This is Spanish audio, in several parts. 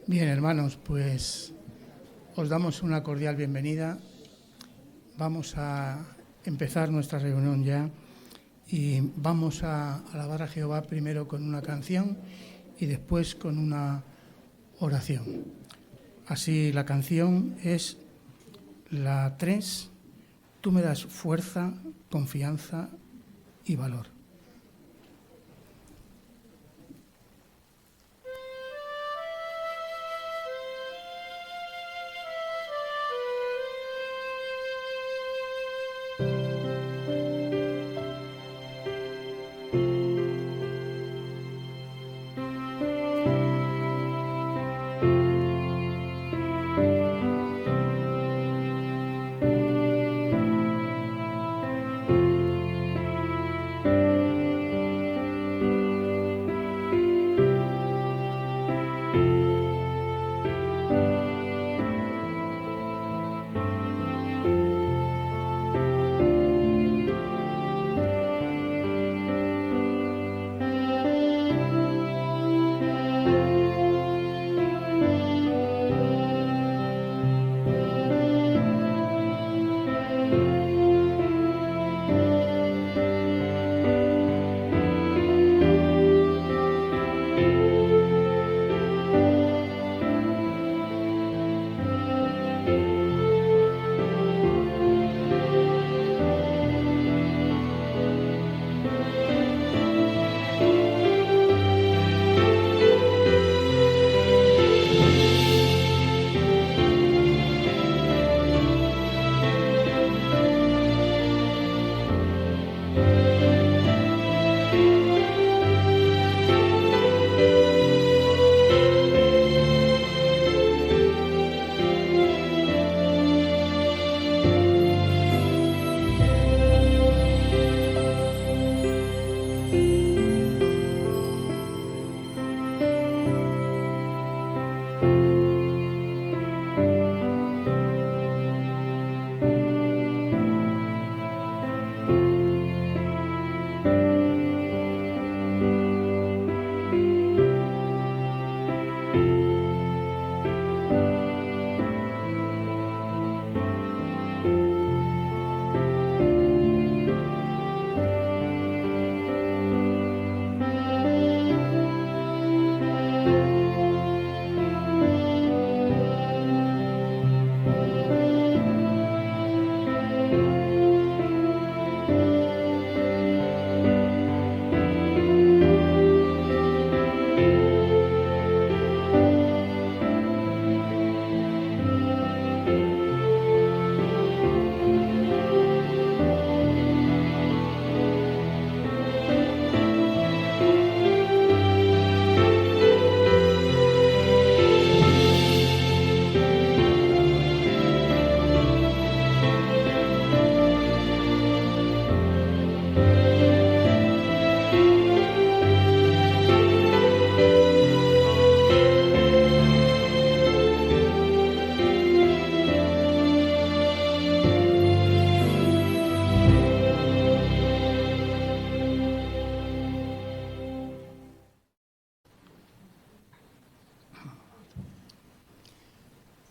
Bien, hermanos, pues os damos una cordial bienvenida. Vamos a empezar nuestra reunión ya y vamos a alabar a Jehová primero con una canción y después con una oración. Así, la canción es la 3, Tú me das fuerza, confianza y valor.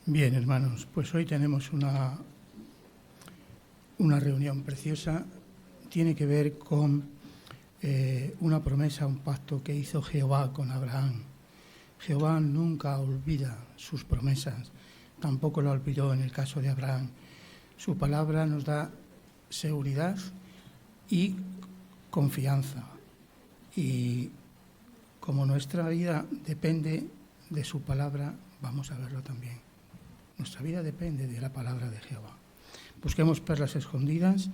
Bien, hermanos, pues hoy tenemos una reunión preciosa. Tiene que ver con una promesa, un pacto que hizo Jehová con Abraham. Jehová nunca olvida sus promesas, tampoco lo olvidó en el caso de Abraham. Su palabra nos da seguridad y confianza. Y como nuestra vida depende de su palabra, vamos a verlo también. Nuestra vida depende de la palabra de Jehová. Busquemos perlas escondidas,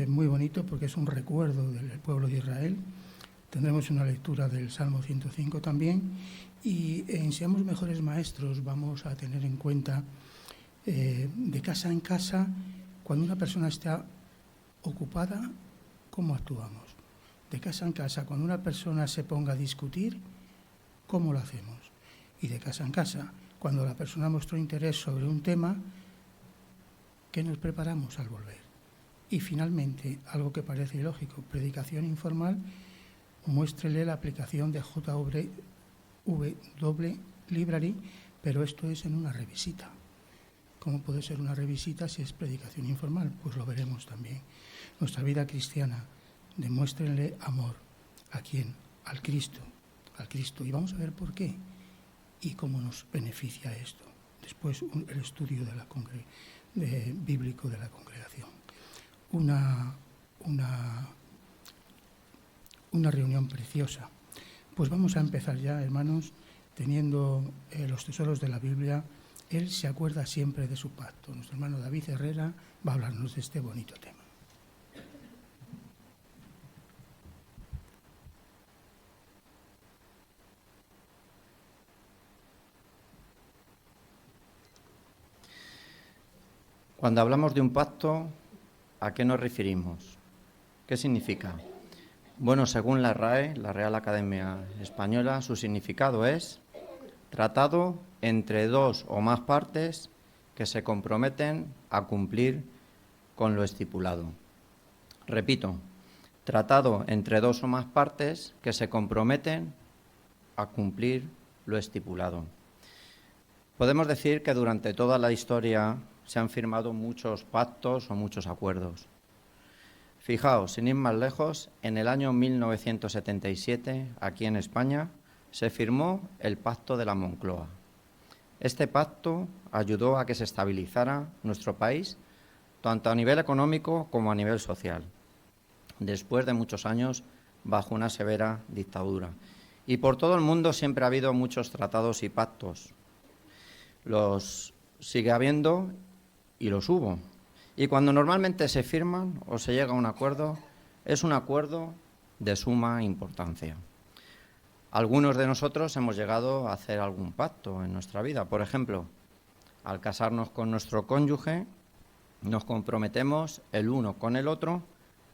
muy bonito porque es un recuerdo del pueblo de Israel. Tendremos una lectura del Salmo 105 también. Y en Seamos Mejores Maestros vamos a tener en cuenta de casa en casa, cuando una persona está ocupada, ¿cómo actuamos? De casa en casa, cuando una persona se ponga a discutir, ¿cómo lo hacemos? Y de casa en casa, cuando la persona mostró interés sobre un tema, ¿qué nos preparamos al volver? Y finalmente, algo que parece ilógico, predicación informal, muéstrele la aplicación de JW Library pero esto es en una revisita. ¿Cómo puede ser una revisita si es predicación informal? Pues lo veremos también. Nuestra vida cristiana, demuéstrenle amor. ¿A quién? Al Cristo. Al Cristo. Y vamos a ver por qué y cómo nos beneficia esto. Después el estudio bíblico de la congregación. Una reunión preciosa. Pues vamos a empezar ya, hermanos, teniendo los tesoros de la Biblia. Él se acuerda siempre de su pacto. Nuestro hermano David Herrera va a hablarnos de este bonito tema. Cuando hablamos de un pacto, ¿a qué nos referimos? ¿Qué significa? Bueno, según la RAE, la Real Academia Española, su significado es tratado entre dos o más partes que se comprometen a cumplir con lo estipulado. Repito, tratado entre dos o más partes que se comprometen a cumplir lo estipulado. Podemos decir que durante toda la historia se han firmado muchos pactos o muchos acuerdos. Fijaos, sin ir más lejos, en el año 1977, aquí en España, se firmó el Pacto de la Moncloa. Este pacto ayudó a que se estabilizara nuestro país, tanto a nivel económico como a nivel social, después de muchos años bajo una severa dictadura. Y por todo el mundo siempre ha habido muchos tratados y pactos. Los sigue habiendo y los hubo. Y cuando normalmente se firman o se llega a un acuerdo, es un acuerdo de suma importancia. Algunos de nosotros hemos llegado a hacer algún pacto en nuestra vida. Por ejemplo, al casarnos con nuestro cónyuge, nos comprometemos el uno con el otro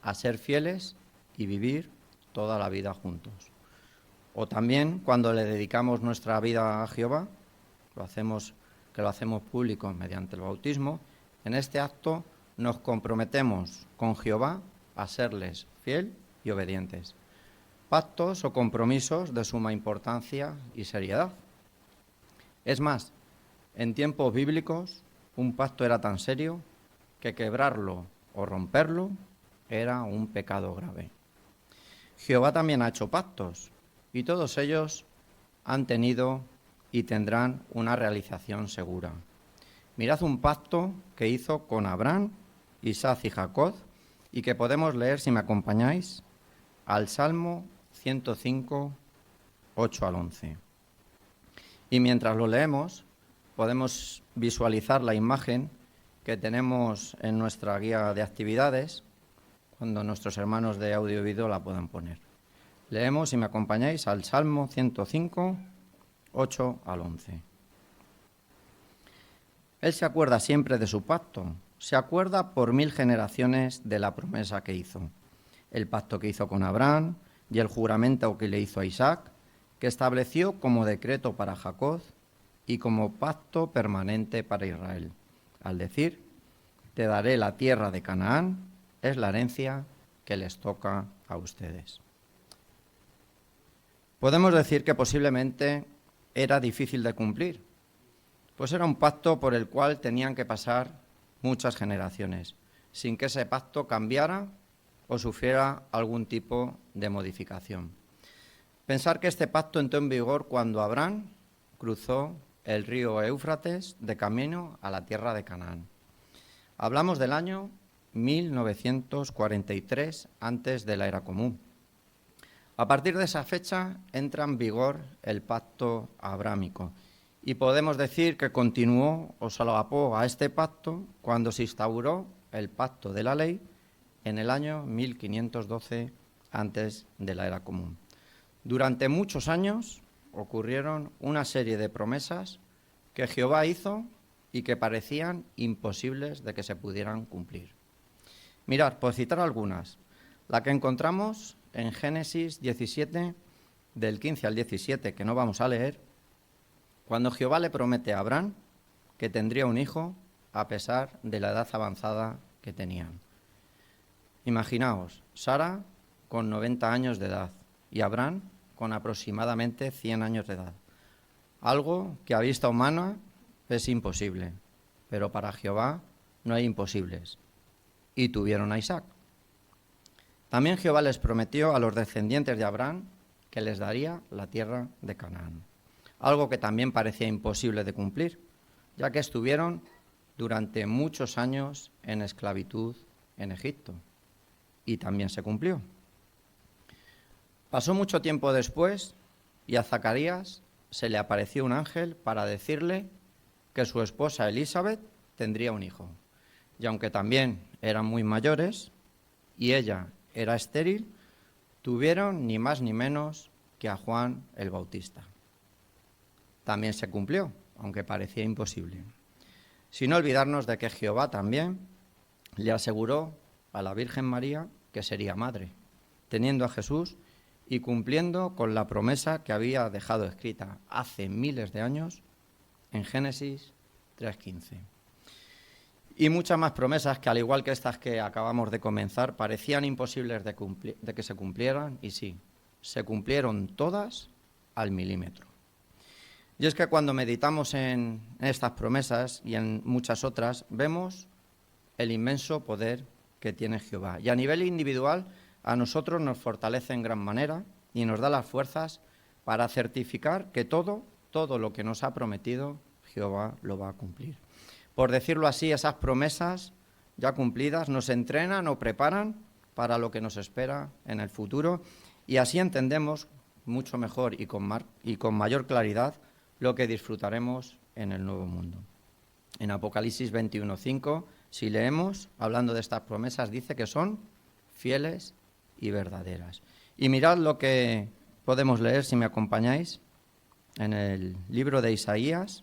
a ser fieles y vivir toda la vida juntos. O también cuando le dedicamos nuestra vida a Jehová, lo hacemos público mediante el bautismo. En este acto nos comprometemos con Jehová a serles fiel y obedientes. Pactos o compromisos de suma importancia y seriedad. Es más, en tiempos bíblicos, un pacto era tan serio que quebrarlo o romperlo era un pecado grave. Jehová también ha hecho pactos y todos ellos han tenido y tendrán una realización segura. Mirad un pacto que hizo con Abraham, Isaac y Jacob y que podemos leer, si me acompañáis, al Salmo 105, 8 al 11. Y mientras lo leemos, podemos visualizar la imagen que tenemos en nuestra guía de actividades, cuando nuestros hermanos de audio y vídeo la puedan poner. Leemos, si me acompañáis, al Salmo 105, 8 al 11. Él se acuerda siempre de su pacto, se acuerda por 1000 generaciones de la promesa que hizo, el pacto que hizo con Abraham y el juramento que le hizo a Isaac, que estableció como decreto para Jacob y como pacto permanente para Israel, al decir: te daré la tierra de Canaán, es la herencia que les toca a ustedes. Podemos decir que posiblemente era difícil de cumplir, pues era un pacto por el cual tenían que pasar muchas generaciones, sin que ese pacto cambiara o sufriera algún tipo de modificación. Pensar que este pacto entró en vigor cuando Abraham cruzó el río Éufrates de camino a la tierra de Canaán. Hablamos del año 1943 antes de la era común. A partir de esa fecha entra en vigor el pacto abrámico y podemos decir que continuó o solapó a este pacto cuando se instauró el pacto de la ley en el año 1512 antes de la era común. Durante muchos años ocurrieron una serie de promesas que Jehová hizo y que parecían imposibles de que se pudieran cumplir. Mirad, por citar algunas, la que encontramos en Génesis 17, del 15 al 17, que no vamos a leer, cuando Jehová le promete a Abraham que tendría un hijo a pesar de la edad avanzada que tenían. Imaginaos, Sara con 90 años de edad y Abraham con aproximadamente 100 años de edad. algo que a vista humana es imposible, pero para Jehová no hay imposibles. Y tuvieron a Isaac. También Jehová les prometió a los descendientes de Abraham que les daría la tierra de Canaán, algo que también parecía imposible de cumplir, ya que estuvieron durante muchos años en esclavitud en Egipto, y también se cumplió. Pasó mucho tiempo después y a Zacarías se le apareció un ángel para decirle que su esposa Elizabeth tendría un hijo, y aunque también eran muy mayores y ella era estéril, tuvieron ni más ni menos que a Juan el Bautista. También se cumplió, aunque parecía imposible. Sin olvidarnos de que Jehová también le aseguró a la Virgen María que sería madre, teniendo a Jesús y cumpliendo con la promesa que había dejado escrita hace miles de años en Génesis 3:15. Y muchas más promesas que, al igual que estas que acabamos de comenzar, parecían imposibles de que se cumplieran, y sí, se cumplieron todas al milímetro. Y es que cuando meditamos en estas promesas y en muchas otras, vemos el inmenso poder que tiene Jehová. Y a nivel individual, a nosotros nos fortalece en gran manera y nos da las fuerzas para certificar que todo lo que nos ha prometido, Jehová lo va a cumplir. Por decirlo así, esas promesas ya cumplidas nos entrenan o preparan para lo que nos espera en el futuro, y así entendemos mucho mejor y con mayor claridad lo que disfrutaremos en el nuevo mundo. En Apocalipsis 21:5, si leemos, hablando de estas promesas, dice que son fieles y verdaderas. Y mirad lo que podemos leer, si me acompañáis, en el libro de Isaías,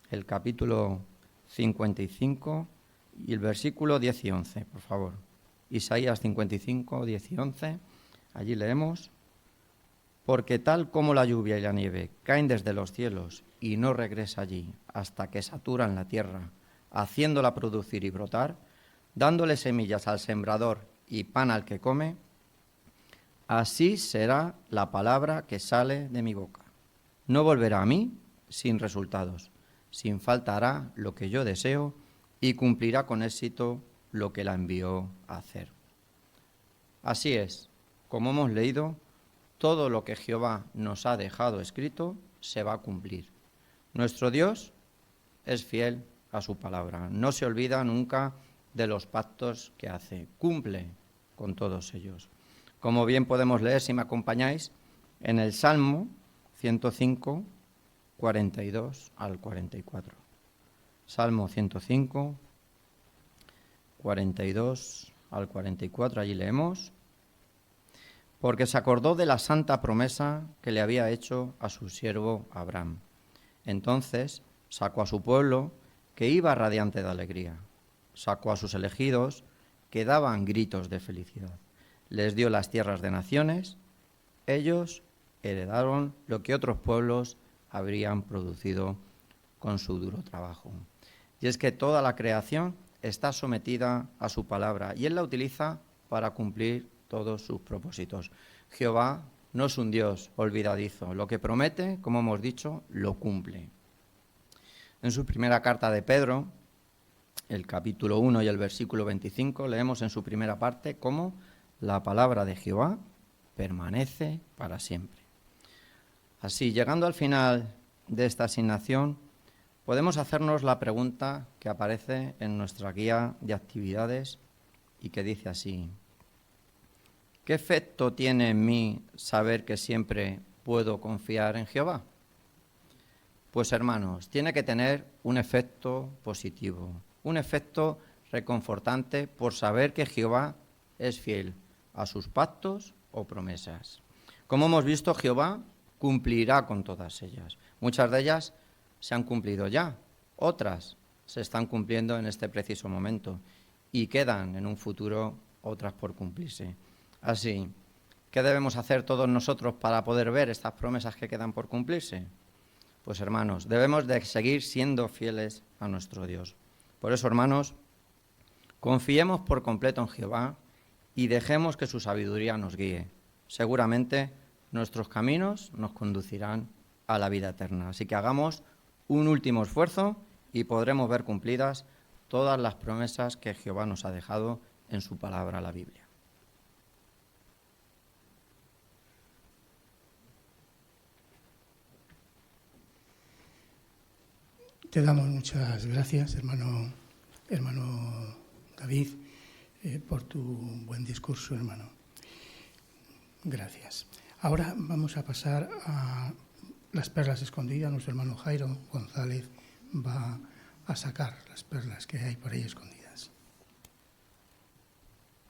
el capítulo 55 y el versículo 10 y 11, por favor. Isaías 55, 10 y 11, allí leemos: porque tal como la lluvia y la nieve caen desde los cielos y no regresa allí hasta que saturan la tierra, haciéndola producir y brotar, dándole semillas al sembrador y pan al que come, así será la palabra que sale de mi boca. No volverá a mí sin resultados, sin falta hará lo que yo deseo y cumplirá con éxito lo que la envió a hacer. Así es, como hemos leído, todo lo que Jehová nos ha dejado escrito se va a cumplir. Nuestro Dios es fiel a su palabra, no se olvida nunca de los pactos que hace, cumple con todos ellos. Como bien podemos leer, si me acompañáis, en el Salmo 105, 42 al 44. Salmo 105, 42 al 44, allí leemos: porque se acordó de la santa promesa que le había hecho a su siervo Abraham. Entonces sacó a su pueblo, que iba radiante de alegría. Sacó a sus elegidos, que daban gritos de felicidad. Les dio las tierras de naciones. Ellos heredaron lo que otros pueblos habrían producido con su duro trabajo. Y es que toda la creación está sometida a su palabra y Él la utiliza para cumplir todos sus propósitos. Jehová no es un Dios olvidadizo. Lo que promete, como hemos dicho, lo cumple. En su primera carta de Pedro, el capítulo 1 y el versículo 25, leemos en su primera parte cómo la palabra de Jehová permanece para siempre. Así, llegando al final de esta asignación, podemos hacernos la pregunta que aparece en nuestra guía de actividades y que dice así: ¿qué efecto tiene en mí saber que siempre puedo confiar en Jehová? Pues hermanos, tiene que tener un efecto positivo, un efecto reconfortante por saber que Jehová es fiel a sus pactos o promesas. Como hemos visto, Jehová cumplirá con todas ellas. Muchas de ellas se han cumplido ya, otras se están cumpliendo en este preciso momento y quedan en un futuro otras por cumplirse. Así, ¿qué debemos hacer todos nosotros para poder ver estas promesas que quedan por cumplirse? Pues hermanos, debemos de seguir siendo fieles a nuestro Dios. Por eso, hermanos, confiemos por completo en Jehová y dejemos que su sabiduría nos guíe. Seguramente nuestros caminos nos conducirán a la vida eterna. Así que hagamos un último esfuerzo y podremos ver cumplidas todas las promesas que Jehová nos ha dejado en su palabra, la Biblia. Te damos muchas gracias, hermano David, por tu buen discurso, hermano. Gracias. Ahora vamos a pasar a las perlas escondidas. Nuestro hermano Jairo González va a sacar las perlas que hay por ahí escondidas.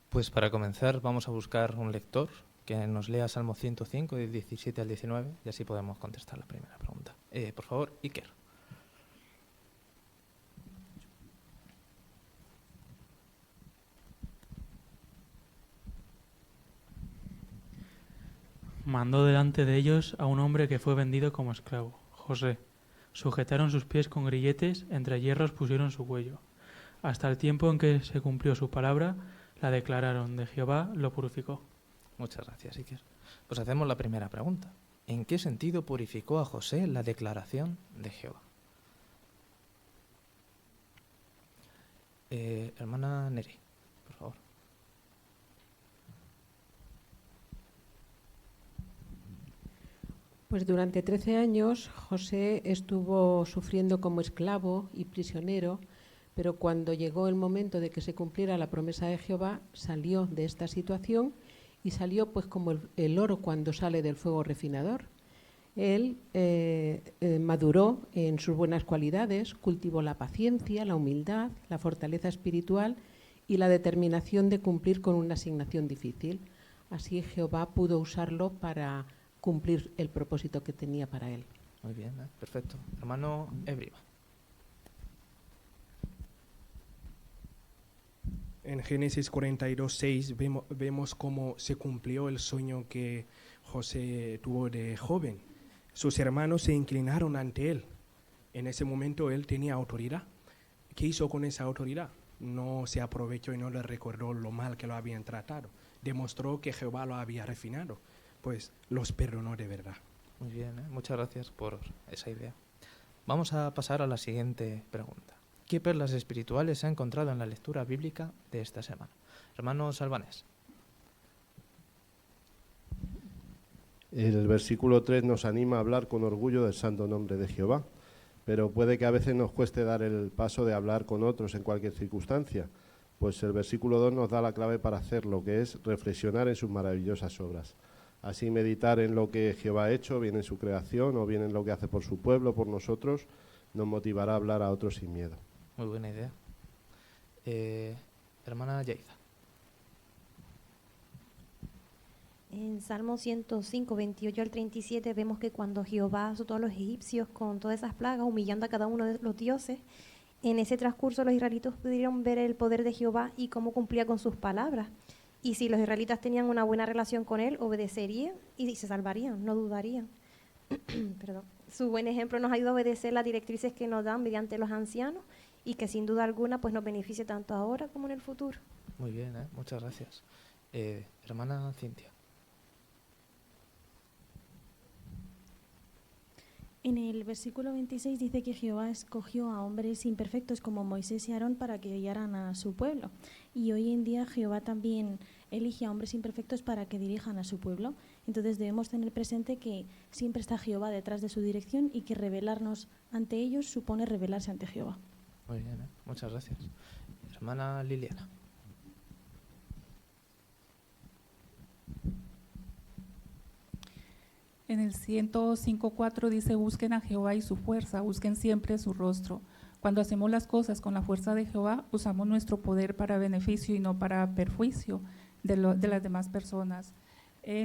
Pues para comenzar vamos a buscar un lector que nos lea Salmo 105, del 17 al 19, y así podemos contestar la primera pregunta. Por favor, Iker. Mandó delante de ellos a un hombre que fue vendido como esclavo, José. Sujetaron sus pies con grilletes, entre hierros pusieron su cuello. Hasta el tiempo en que se cumplió su palabra, la declararon, de Jehová lo purificó. Muchas gracias, Iker. Pues hacemos la primera pregunta. ¿En qué sentido purificó a José la declaración de Jehová? Hermana Neri, por favor. Pues durante 13 años José estuvo sufriendo como esclavo y prisionero, pero cuando llegó el momento de que se cumpliera la promesa de Jehová, salió de esta situación y salió pues como el oro cuando sale del fuego refinador. Él maduró en sus buenas cualidades, cultivó la paciencia, la humildad, la fortaleza espiritual y la determinación de cumplir con una asignación difícil. Así Jehová pudo usarlo para cumplir el propósito que tenía para él. Muy bien, perfecto. Hermano Ebrima. En Génesis 42:6 vemos cómo se cumplió el sueño que José tuvo de joven. Sus hermanos se inclinaron ante él. En ese momento él tenía autoridad. ¿Qué hizo con esa autoridad? No se aprovechó y no le recordó lo mal que lo habían tratado. Demostró que Jehová lo había refinado. Pues los perdonó de verdad. Muy bien, muchas gracias por esa idea. Vamos a pasar a la siguiente pregunta. ¿Qué perlas espirituales se ha encontrado en la lectura bíblica de esta semana? Hermano Salvanés. El versículo 3 nos anima a hablar con orgullo del santo nombre de Jehová, pero puede que a veces nos cueste dar el paso de hablar con otros en cualquier circunstancia, pues el versículo 2 nos da la clave para hacerlo, que es reflexionar en sus maravillosas obras. Así meditar en lo que Jehová ha hecho, bien en su creación o bien en lo que hace por su pueblo, por nosotros, nos motivará a hablar a otros sin miedo. Muy buena idea. Hermana Yaiza. En Salmo 105, 28 al 37 vemos que cuando Jehová azotó a los egipcios con todas esas plagas, humillando a cada uno de los dioses, en ese transcurso los israelitas pudieron ver el poder de Jehová y cómo cumplía con sus palabras. Y si los israelitas tenían una buena relación con él, obedecerían y se salvarían, no dudarían. Perdón. Su buen ejemplo nos ayuda a obedecer las directrices que nos dan mediante los ancianos y que sin duda alguna pues nos beneficie tanto ahora como en el futuro. Muy bien, muchas gracias. Hermana Cintia. En el versículo 26 dice que Jehová escogió a hombres imperfectos como Moisés y Aarón para que guiaran a su pueblo. Y hoy en día Jehová también elige a hombres imperfectos para que dirijan a su pueblo. Entonces debemos tener presente que siempre está Jehová detrás de su dirección y que rebelarnos ante ellos supone rebelarse ante Jehová. Muy bien, muchas gracias. Hermana Liliana. En el 105:4 dice, busquen a Jehová y su fuerza, busquen siempre su rostro. Cuando hacemos las cosas con la fuerza de Jehová, usamos nuestro poder para beneficio y no para perjuicio de las demás personas.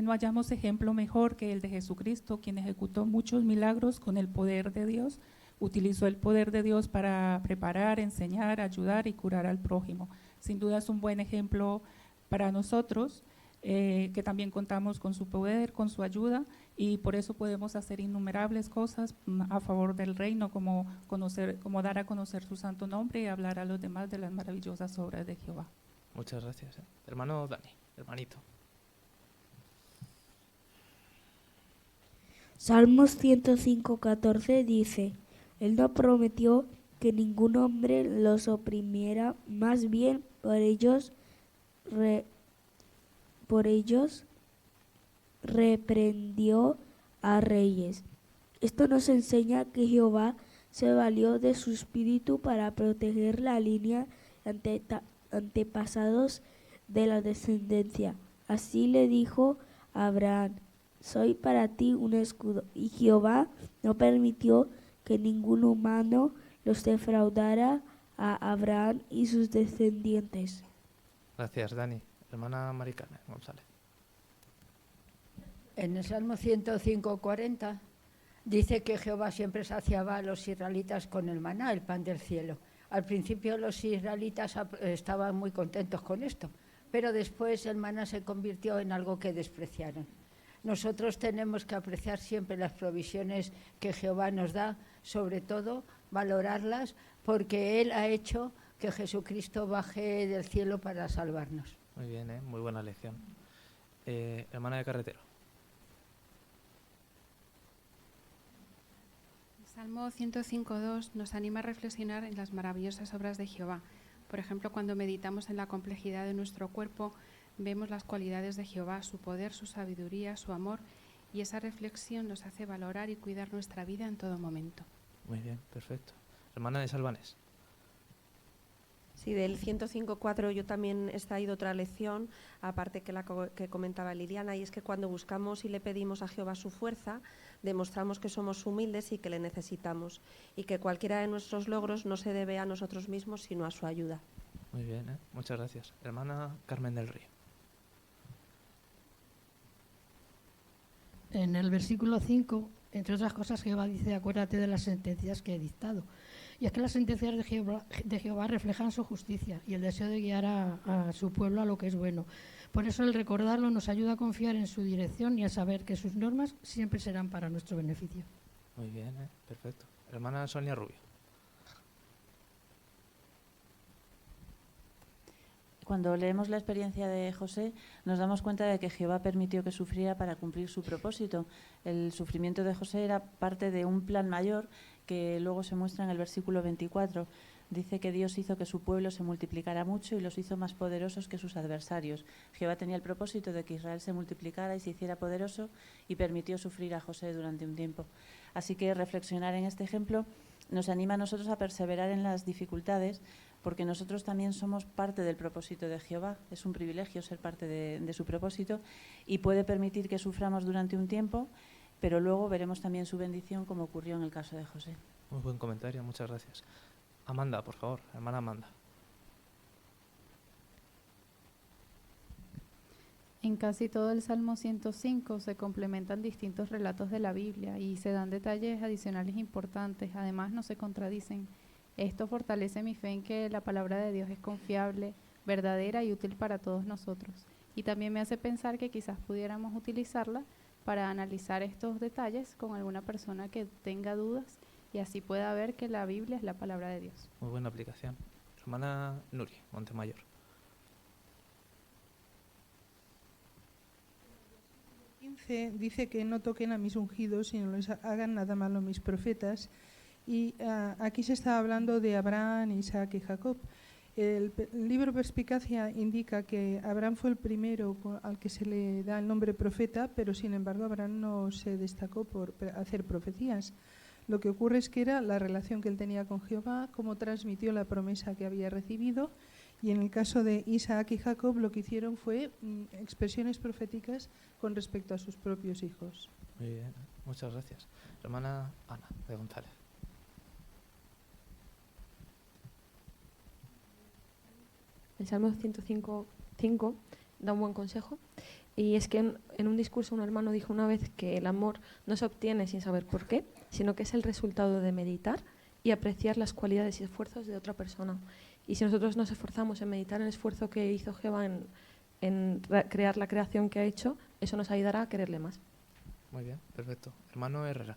No hallamos ejemplo mejor que el de Jesucristo, quien ejecutó muchos milagros con el poder de Dios. Utilizó el poder de Dios para preparar, enseñar, ayudar y curar al prójimo. Sin duda es un buen ejemplo para nosotros, que también contamos con su poder, con su ayuda, y por eso podemos hacer innumerables cosas a favor del reino, como dar a conocer su santo nombre y hablar a los demás de las maravillosas obras de Jehová. Muchas gracias. Hermano Dani, hermanito. Salmos 105:14 dice: Él no prometió que ningún hombre los oprimiera, más bien por ellos reprendió a reyes. Esto nos enseña que Jehová se valió de su espíritu para proteger la línea de antepasados de la descendencia. Así le dijo a Abraham: soy para ti un escudo. Y Jehová no permitió que ningún humano los defraudara a Abraham y sus descendientes. Gracias, Dani. Hermana Maricarmen González. En el Salmo 105:40 dice que Jehová siempre saciaba a los israelitas con el maná, el pan del cielo. Al principio los israelitas estaban muy contentos con esto, pero después el maná se convirtió en algo que despreciaron. Nosotros tenemos que apreciar siempre las provisiones que Jehová nos da, sobre todo valorarlas, porque Él ha hecho que Jesucristo baje del cielo para salvarnos. Muy bien, muy buena lección. Hermana de Carretero. Salmo 105:2 nos anima a reflexionar en las maravillosas obras de Jehová. Por ejemplo, cuando meditamos en la complejidad de nuestro cuerpo, vemos las cualidades de Jehová, su poder, su sabiduría, su amor, y esa reflexión nos hace valorar y cuidar nuestra vida en todo momento. Muy bien, perfecto. Hermana de Salvanes. Sí, del 105:4 yo también he extraído otra lección, aparte que la que comentaba Liliana, y es que cuando buscamos y le pedimos a Jehová su fuerza, demostramos que somos humildes y que le necesitamos, y que cualquiera de nuestros logros no se debe a nosotros mismos, sino a su ayuda. Muy bien, muchas gracias. Hermana Carmen del Río. En el versículo 5, entre otras cosas, Jehová dice: acuérdate de las sentencias que he dictado. Y es que las sentencias de Jehová reflejan su justicia y el deseo de guiar a su pueblo a lo que es bueno. Por eso el recordarlo nos ayuda a confiar en su dirección y a saber que sus normas siempre serán para nuestro beneficio. Muy bien, perfecto. Hermana Sonia Rubio. Cuando leemos la experiencia de José, nos damos cuenta de que Jehová permitió que sufriera para cumplir su propósito. El sufrimiento de José era parte de un plan mayor que luego se muestra en el versículo 24. Dice que Dios hizo que su pueblo se multiplicara mucho y los hizo más poderosos que sus adversarios. Jehová tenía el propósito de que Israel se multiplicara y se hiciera poderoso y permitió sufrir a José durante un tiempo. Así que reflexionar en este ejemplo nos anima a nosotros a perseverar en las dificultades, porque nosotros también somos parte del propósito de Jehová. Es un privilegio ser parte de su propósito y puede permitir que suframos durante un tiempo, pero luego veremos también su bendición, como ocurrió en el caso de José. Muy buen comentario, muchas gracias. Amanda, por favor, hermana Amanda. En casi todo el Salmo 105 se complementan distintos relatos de la Biblia y se dan detalles adicionales importantes. Además, no se contradicen. Esto fortalece mi fe en que la palabra de Dios es confiable, verdadera y útil para todos nosotros. Y también me hace pensar que quizás pudiéramos utilizarla para analizar estos detalles con alguna persona que tenga dudas y así pueda ver que la Biblia es la palabra de Dios. Muy buena aplicación. Hermana Nuri Montemayor. Dice que no toquen a mis ungidos y no les hagan nada malo a mis profetas. Y aquí se está hablando de Abraham, Isaac y Jacob. El libro Perspicacia indica que Abraham fue el primero al que se le da el nombre profeta, pero sin embargo Abraham no se destacó por hacer profecías. Lo que ocurre es que era la relación que él tenía con Jehová, cómo transmitió la promesa que había recibido, y en el caso de Isaac y Jacob lo que hicieron fue expresiones proféticas con respecto a sus propios hijos. Muy bien, muchas gracias. Hermana Ana de González. El Salmo 105:5 da un buen consejo, y es que en un discurso un hermano dijo una vez que el amor no se obtiene sin saber por qué, sino que es el resultado de meditar y apreciar las cualidades y esfuerzos de otra persona. Y si nosotros nos esforzamos en meditar en el esfuerzo que hizo Jehová en crear la creación que ha hecho, eso nos ayudará a quererle más. Muy bien, perfecto. Hermano Herrera.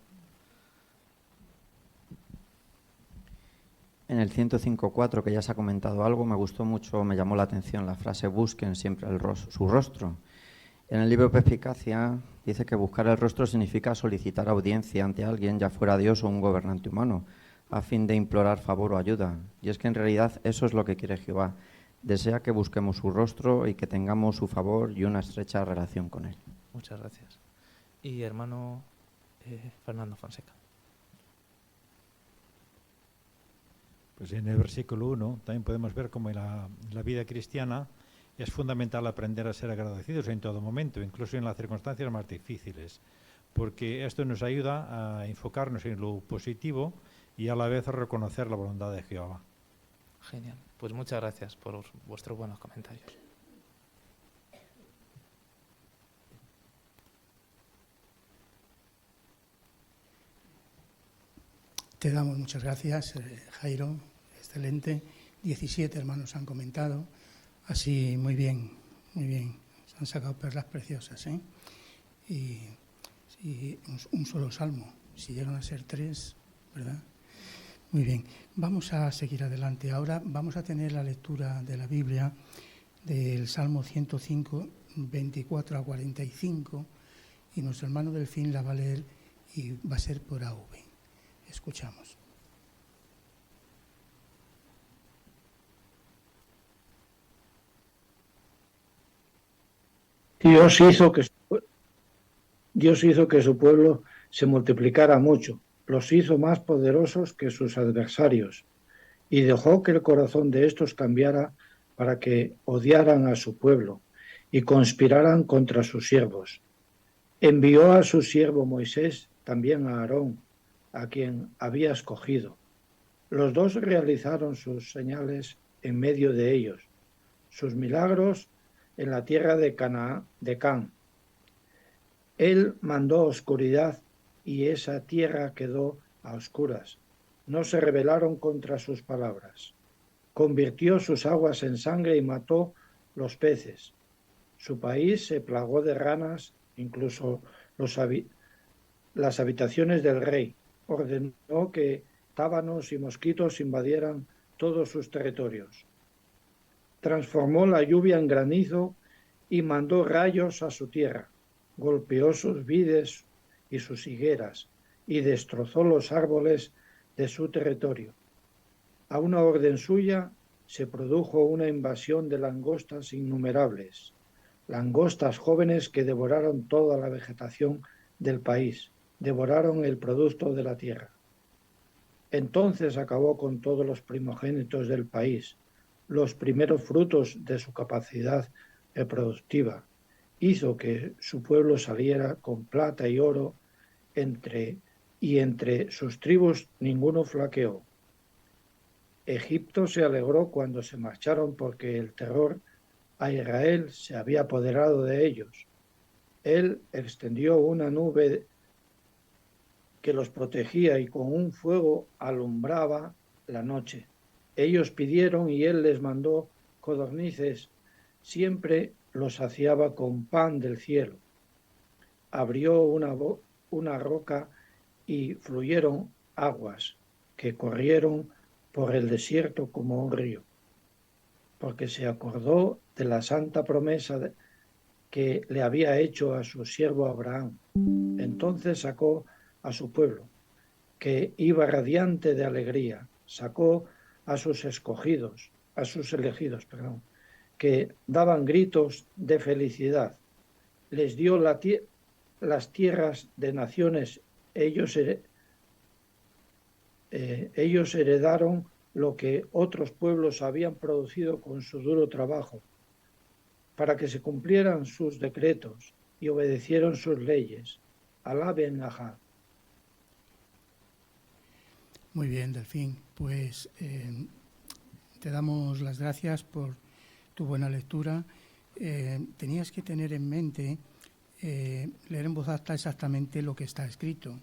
En el 105.4, que ya se ha comentado algo, me gustó mucho, me llamó la atención la frase: busquen siempre su rostro. En el libro Perspicacia dice que buscar el rostro significa solicitar audiencia ante alguien, ya fuera Dios o un gobernante humano, a fin de implorar favor o ayuda. Y es que en realidad eso es lo que quiere Jehová. Desea que busquemos su rostro y que tengamos su favor y una estrecha relación con él. Muchas gracias. Y hermano Fernando Fonseca. Pues en el versículo 1 también podemos ver cómo en la vida cristiana es fundamental aprender a ser agradecidos en todo momento, incluso en las circunstancias más difíciles, porque esto nos ayuda a enfocarnos en lo positivo y a la vez a reconocer la voluntad de Jehová. Genial. Pues muchas gracias por vuestros buenos comentarios. Te damos muchas gracias, Jairo. Excelente. 17 hermanos han comentado. Así, muy bien, muy bien. Se han sacado perlas preciosas, ¿eh? Y un solo salmo. Si llegan a ser 3, ¿verdad? Muy bien. Vamos a seguir adelante. Ahora vamos a tener la lectura de la Biblia del Salmo 105, 24 a 45. Y nuestro hermano Delfín la va a leer y va a ser por AV. Escuchamos. Dios hizo que su pueblo se multiplicara mucho, los hizo más poderosos que sus adversarios, y dejó que el corazón de estos cambiara para que odiaran a su pueblo y conspiraran contra sus siervos. Envió a su siervo Moisés, también a Aarón, a quien había escogido. Los dos realizaron sus señales en medio de ellos, sus milagros en la tierra de Can. Él mandó oscuridad y esa tierra quedó a oscuras. No se rebelaron contra sus palabras. Convirtió sus aguas en sangre y mató los peces. Su país se plagó de ranas, incluso las habitaciones del rey. Ordenó que tábanos y mosquitos invadieran todos sus territorios. Transformó la lluvia en granizo y mandó rayos a su tierra. Golpeó sus vides y sus higueras y destrozó los árboles de su territorio. A una orden suya se produjo una invasión de langostas innumerables, langostas jóvenes que devoraron toda la vegetación del país, devoraron el producto de la tierra. Entonces acabó con todos los primogénitos del país, los primeros frutos de su capacidad reproductiva. Hizo que su pueblo saliera con plata y oro, entre sus tribus ninguno flaqueó. Egipto se alegró cuando se marcharon porque el terror a Israel se había apoderado de ellos. Él extendió una nube que los protegía y con un fuego alumbraba la noche. Ellos pidieron y él les mandó codornices, siempre los saciaba con pan del cielo. Abrió una roca y fluyeron aguas que corrieron por el desierto como un río, porque se acordó de la santa promesa que le había hecho a su siervo Abraham. Entonces sacó a su pueblo, que iba radiante de alegría, sacó a sus elegidos, que daban gritos de felicidad. Les dio las tierras de naciones, ellos heredaron lo que otros pueblos habían producido con su duro trabajo, para que se cumplieran sus decretos y obedecieron sus leyes. Alaben a Jah. Muy bien, Delfín. Pues te damos las gracias por tu buena lectura. Tenías que tener en mente leer en voz alta exactamente lo que está escrito.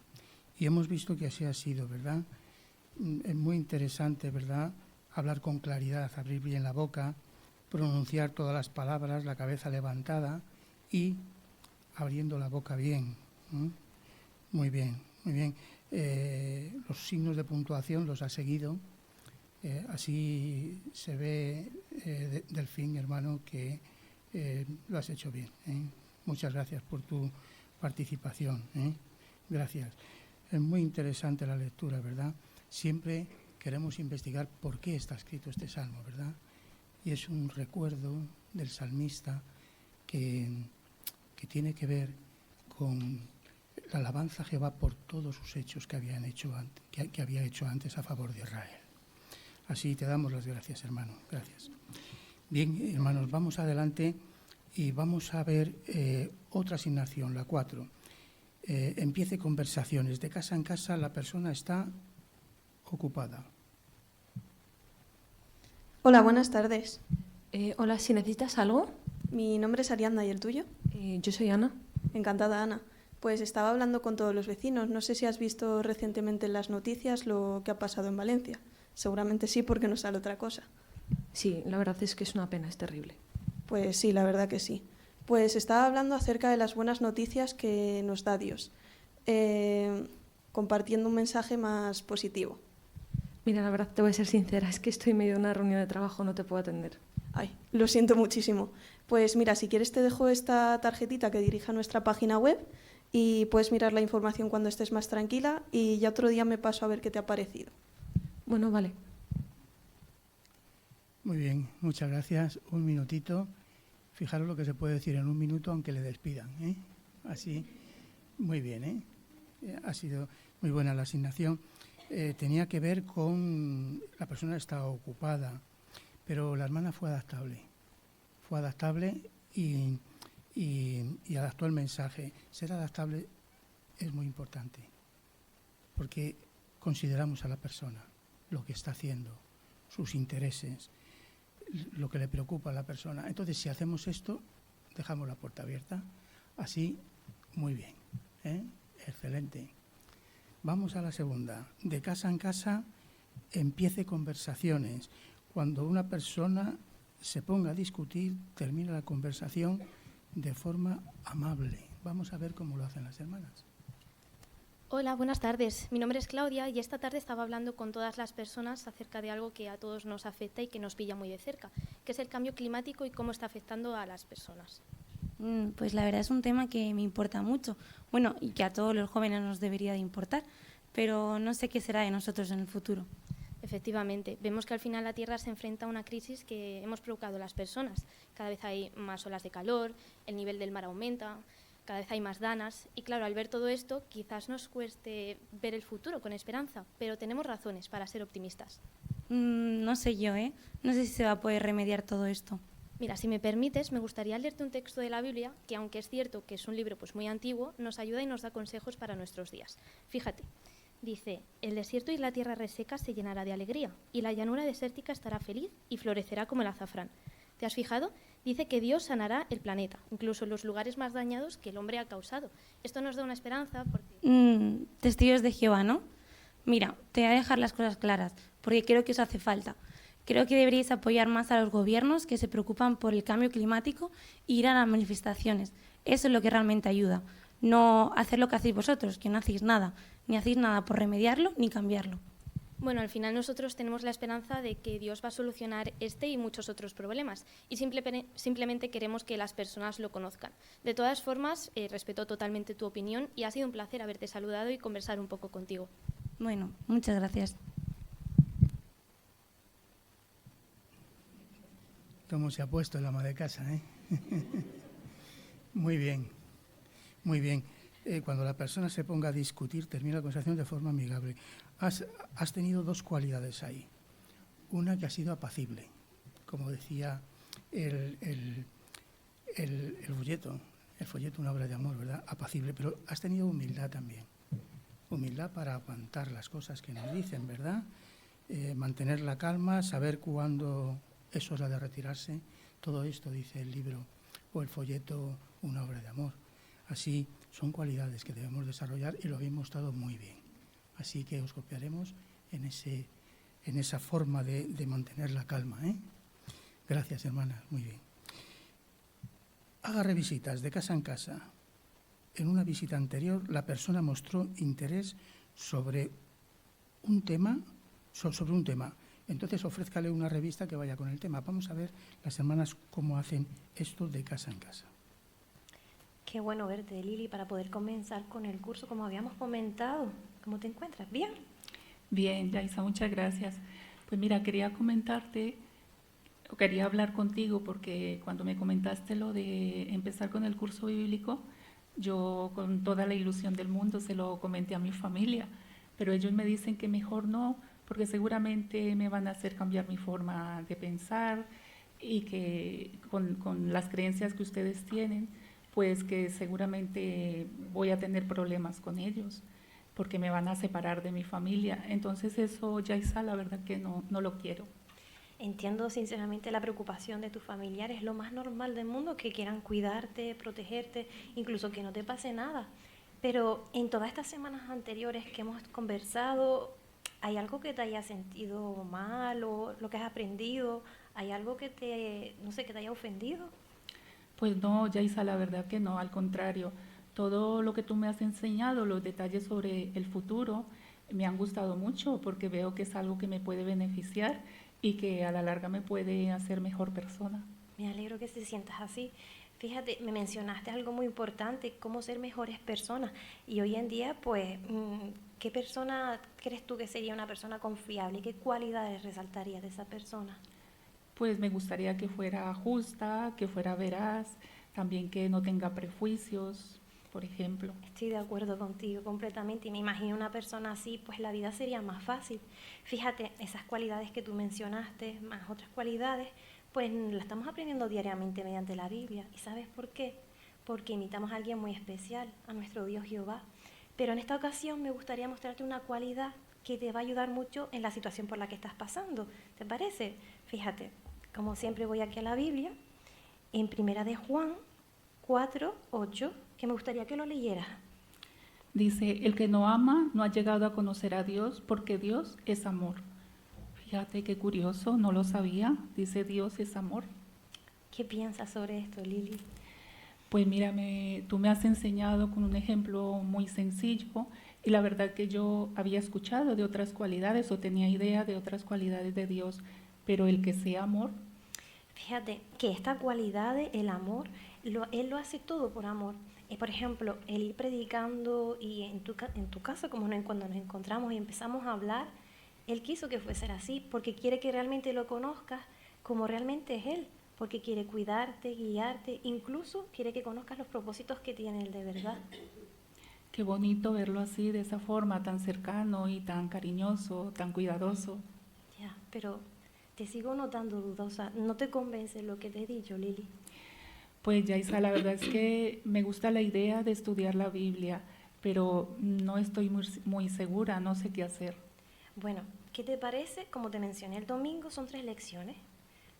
Y hemos visto que así ha sido, ¿verdad? Es muy interesante, ¿verdad? Hablar con claridad, abrir bien la boca, pronunciar todas las palabras, la cabeza levantada y abriendo la boca bien. Muy bien, muy bien. Los signos de puntuación los ha seguido. Así se ve, Delfín, hermano, que lo has hecho bien. Muchas gracias por tu participación. Gracias. Es muy interesante la lectura, ¿verdad? Siempre queremos investigar por qué está escrito este salmo, ¿verdad? Y es un recuerdo del salmista que tiene que ver con la alabanza a Jehová por todos sus hechos que había hecho antes a favor de Israel. Así te damos las gracias, hermano. Gracias. Bien, hermanos, vamos adelante y vamos a ver otra asignación, la 4. Empiece conversaciones. De casa en casa la persona está ocupada. Hola, buenas tardes. Hola, si necesitas algo. Mi nombre es Ariadna, ¿y el tuyo? Yo soy Ana. Encantada, Ana. Pues estaba hablando con todos los vecinos. No sé si has visto recientemente en las noticias lo que ha pasado en Valencia. Seguramente sí, porque no sale otra cosa. Sí, la verdad es que es una pena, es terrible. Pues sí, la verdad que sí. Pues estaba hablando acerca de las buenas noticias que nos da Dios, compartiendo un mensaje más positivo. Mira, la verdad te voy a ser sincera, es que estoy en medio de una reunión de trabajo, no te puedo atender. Ay, lo siento muchísimo. Pues mira, si quieres te dejo esta tarjetita que dirige a nuestra página web y puedes mirar la información cuando estés más tranquila y ya otro día me paso a ver qué te ha parecido. Bueno, vale. Muy bien, muchas gracias. Un minutito. Fijaros lo que se puede decir en un minuto aunque le despidan. Así, muy bien. Ha sido muy buena la asignación. Tenía que ver con la persona estaba ocupada, pero la hermana fue adaptable. Fue adaptable y adaptó el mensaje. Ser adaptable es muy importante porque consideramos a la persona, lo que está haciendo, sus intereses, lo que le preocupa a la persona. Entonces, si hacemos esto, dejamos la puerta abierta. Así, muy bien. Excelente. Vamos a la segunda. De casa en casa, empiece conversaciones. Cuando una persona se ponga a discutir, termina la conversación de forma amable. Vamos a ver cómo lo hacen las hermanas. Hola, buenas tardes. Mi nombre es Claudia y esta tarde estaba hablando con todas las personas acerca de algo que a todos nos afecta y que nos pilla muy de cerca, que es el cambio climático y cómo está afectando a las personas. Pues la verdad es un tema que me importa mucho, bueno, y que a todos los jóvenes nos debería de importar, pero no sé qué será de nosotros en el futuro. Efectivamente, vemos que al final la Tierra se enfrenta a una crisis que hemos provocado las personas. Cada vez hay más olas de calor, el nivel del mar aumenta, cada vez hay más danas y claro, al ver todo esto quizás nos cueste ver el futuro con esperanza, pero tenemos razones para ser optimistas. No sé yo, no sé si se va a poder remediar todo esto. Mira, si me permites, me gustaría leerte un texto de la Biblia que, aunque es cierto que es un libro pues muy antiguo, nos ayuda y nos da consejos para nuestros días. Fíjate, dice, el desierto y la tierra reseca se llenará de alegría y la llanura desértica estará feliz y florecerá como el azafrán. ¿Te has fijado? Dice que Dios sanará el planeta, incluso en los lugares más dañados que el hombre ha causado. Esto nos da una esperanza porque... Testigos de Jehová, ¿no? Mira, te voy a dejar las cosas claras, porque creo que os hace falta. Creo que deberíais apoyar más a los gobiernos que se preocupan por el cambio climático e ir a las manifestaciones. Eso es lo que realmente ayuda. No hacer lo que hacéis vosotros, que no hacéis nada. Ni hacéis nada por remediarlo ni cambiarlo. Bueno, al final nosotros tenemos la esperanza de que Dios va a solucionar este y muchos otros problemas y simplemente queremos que las personas lo conozcan. De todas formas, respeto totalmente tu opinión y ha sido un placer haberte saludado y conversar un poco contigo. Bueno, muchas gracias. ¿Cómo se ha puesto el ama de casa, Muy bien, muy bien. Cuando la persona se ponga a discutir, termina la conversación de forma amigable. Has tenido dos cualidades ahí. Una que ha sido apacible, como decía el folleto, una obra de amor, ¿verdad? Apacible, pero has tenido humildad también. Humildad para aguantar las cosas que nos dicen, ¿verdad? Mantener la calma, saber cuándo es hora de retirarse. Todo esto dice el libro o el folleto, una obra de amor. Así son cualidades que debemos desarrollar y lo habéis mostrado muy bien. Así que os copiaremos en esa forma de mantener la calma. Gracias, hermanas. Muy bien. Haga revisitas de casa en casa. En una visita anterior, la persona mostró interés sobre un tema. Entonces, ofrézcale una revista que vaya con el tema. Vamos a ver las hermanas cómo hacen esto de casa en casa. Qué bueno verte, Lili, para poder comenzar con el curso como habíamos comentado. ¿Cómo te encuentras? ¿Bien? Bien, Yaisa, muchas gracias. Pues mira, quería hablar contigo porque cuando me comentaste lo de empezar con el curso bíblico, yo con toda la ilusión del mundo se lo comenté a mi familia, pero ellos me dicen que mejor no, porque seguramente me van a hacer cambiar mi forma de pensar y que con las creencias que ustedes tienen, pues que seguramente voy a tener problemas con ellos, porque me van a separar de mi familia. Entonces eso, Yaisa, la verdad que no lo quiero. Entiendo sinceramente la preocupación de tus familiares, es lo más normal del mundo que quieran cuidarte, protegerte, incluso que no te pase nada. Pero en todas estas semanas anteriores que hemos conversado, ¿hay algo que te haya sentido mal o lo que has aprendido? ¿Hay algo que te haya ofendido? Pues no, Yaisa, la verdad que no, al contrario. Todo lo que tú me has enseñado, los detalles sobre el futuro, me han gustado mucho porque veo que es algo que me puede beneficiar y que a la larga me puede hacer mejor persona. Me alegro que te sientas así. Fíjate, me mencionaste algo muy importante, cómo ser mejores personas. Y hoy en día, pues, ¿qué persona crees tú que sería una persona confiable? ¿Qué cualidades resaltarías de esa persona? Pues me gustaría que fuera justa, que fuera veraz, también que no tenga prejuicios, por ejemplo. Estoy de acuerdo contigo completamente y me imagino una persona así, pues la vida sería más fácil. Fíjate, esas cualidades que tú mencionaste, más otras cualidades, pues las estamos aprendiendo diariamente mediante la Biblia. ¿Y sabes por qué? Porque imitamos a alguien muy especial, a nuestro Dios Jehová. Pero en esta ocasión me gustaría mostrarte una cualidad que te va a ayudar mucho en la situación por la que estás pasando. ¿Te parece? Fíjate, como siempre voy aquí a la Biblia, en 1 de Juan 4:8, que me gustaría que lo leyeras. Dice, el que no ama no ha llegado a conocer a Dios porque Dios es amor. Fíjate qué curioso, no lo sabía. Dice Dios es amor. ¿Qué piensas sobre esto, Lili? Pues mira, tú me has enseñado con un ejemplo muy sencillo y la verdad que yo había escuchado de otras cualidades o tenía idea de otras cualidades de Dios, pero el que sea amor. Fíjate que esta cualidad, el amor, Él lo hace todo por amor. Por ejemplo, el ir predicando y en tu caso, como cuando nos encontramos y empezamos a hablar, Él quiso que fuese así porque quiere que realmente lo conozcas como realmente es Él, porque quiere cuidarte, guiarte, incluso quiere que conozcas los propósitos que tiene Él de verdad. Qué bonito verlo así, de esa forma, tan cercano y tan cariñoso, tan cuidadoso. Ya, pero te sigo notando dudosa. ¿No te convence lo que te he dicho, Lili? Pues Yaisa, la verdad es que me gusta la idea de estudiar la Biblia, pero no estoy muy segura, no sé qué hacer. Bueno, ¿qué te parece? Como te mencioné el domingo, son 3 lecciones.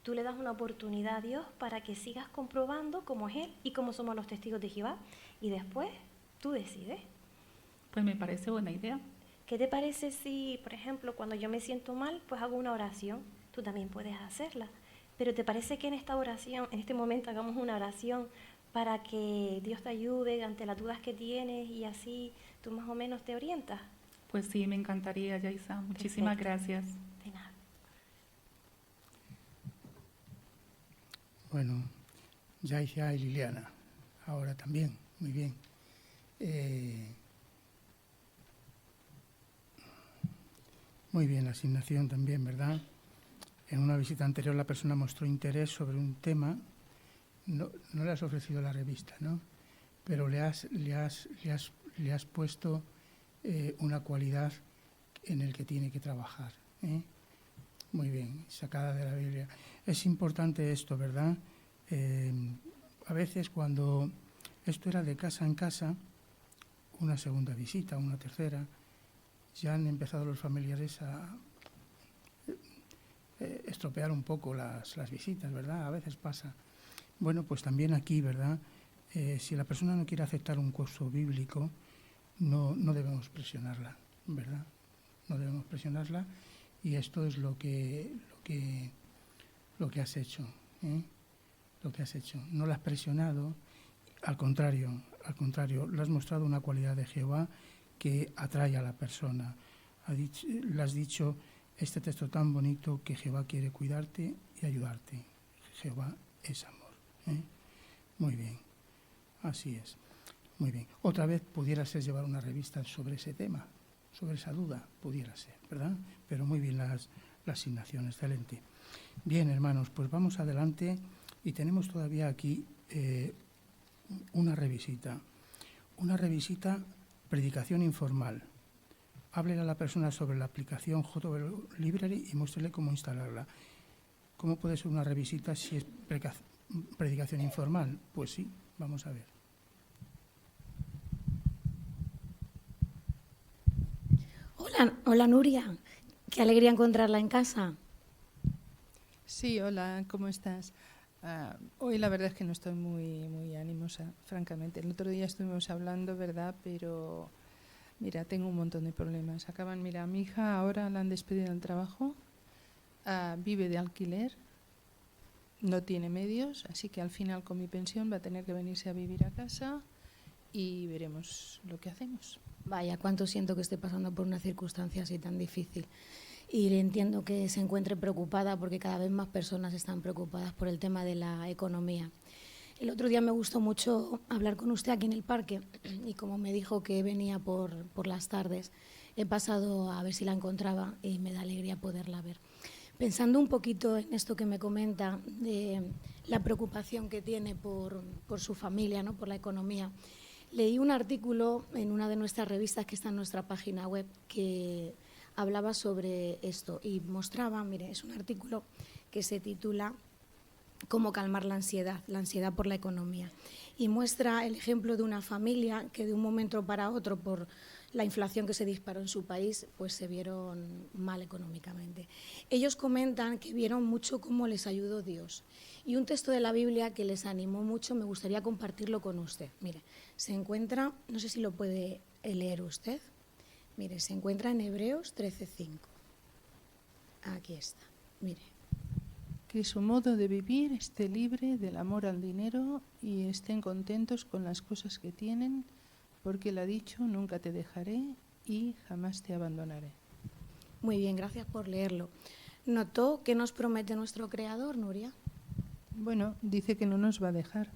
Tú le das una oportunidad a Dios para que sigas comprobando cómo es Él y cómo somos los testigos de Jehová. Y después tú decides. Pues me parece buena idea. ¿Qué te parece si, por ejemplo, cuando yo me siento mal, pues hago una oración? Tú también puedes hacerla. Pero ¿te parece que en esta oración, en este momento, hagamos una oración para que Dios te ayude ante las dudas que tienes y así tú más o menos te orientas? Pues sí, me encantaría, Yaisa. Muchísimas gracias. De nada. Bueno, Yaisa y Liliana, ahora también, muy bien. Muy bien, la asignación también, ¿verdad? En una visita anterior la persona mostró interés sobre un tema, no le has ofrecido la revista, ¿no? Pero le has puesto una cualidad en el que tiene que trabajar, ¿eh? Muy bien, sacada de la Biblia. Es importante esto, ¿verdad? A veces cuando esto era de casa en casa, una segunda visita, una tercera, ya han empezado los familiares a estropear un poco las visitas, ¿verdad? A veces pasa. Bueno, pues también aquí, ¿verdad? Si la persona no quiere aceptar un curso bíblico, no debemos presionarla, ¿verdad? No debemos presionarla y esto es lo que has hecho, ¿eh? Lo que has hecho. No la has presionado, al contrario, le has mostrado una cualidad de Jehová que atrae a la persona. Le has dicho este texto tan bonito que Jehová quiere cuidarte y ayudarte. Jehová es amor, ¿eh? Muy bien. Así es. Muy bien. Otra vez pudiera ser llevar una revista sobre ese tema, sobre esa duda, pudiera ser, ¿verdad? Pero muy bien la asignación, excelente. Bien, hermanos, pues vamos adelante y tenemos todavía aquí una revisita, predicación informal. Háblele a la persona sobre la aplicación JW Library y muéstrele cómo instalarla. ¿Cómo puede ser una revisita si es predicación informal? Pues sí, vamos a ver. Hola Nuria, qué alegría encontrarla en casa. Sí, hola, ¿cómo estás? Hoy la verdad es que no estoy muy animosa, francamente. El otro día estuvimos hablando, ¿verdad? Pero mira, tengo un montón de problemas. Mira, a mi hija ahora la han despedido del trabajo, vive de alquiler, no tiene medios, así que al final con mi pensión va a tener que venirse a vivir a casa y veremos lo que hacemos. Vaya, cuánto siento que esté pasando por una circunstancia así tan difícil. Y entiendo que se encuentre preocupada porque cada vez más personas están preocupadas por el tema de la economía. El otro día me gustó mucho hablar con usted aquí en el parque y como me dijo que venía por las tardes, he pasado a ver si la encontraba y me da alegría poderla ver. Pensando un poquito en esto que me comenta, de la preocupación que tiene por su familia, ¿no? Por la economía, leí un artículo en una de nuestras revistas que está en nuestra página web que hablaba sobre esto y mostraba, mire, es un artículo que se titula Cómo calmar la ansiedad por la economía. Y muestra el ejemplo de una familia que de un momento para otro, por la inflación que se disparó en su país, pues se vieron mal económicamente. Ellos comentan que vieron mucho cómo les ayudó Dios. Y un texto de la Biblia que les animó mucho, me gustaría compartirlo con usted. Mire, se encuentra, no sé si lo puede leer usted, mire, se encuentra en Hebreos 13:5. Aquí está, mire. Que su modo de vivir esté libre del amor al dinero y estén contentos con las cosas que tienen, porque Él ha dicho, nunca te dejaré y jamás te abandonaré. Muy bien, gracias por leerlo. ¿Notó qué nos promete nuestro Creador, Nuria? Bueno, dice que no nos va a dejar.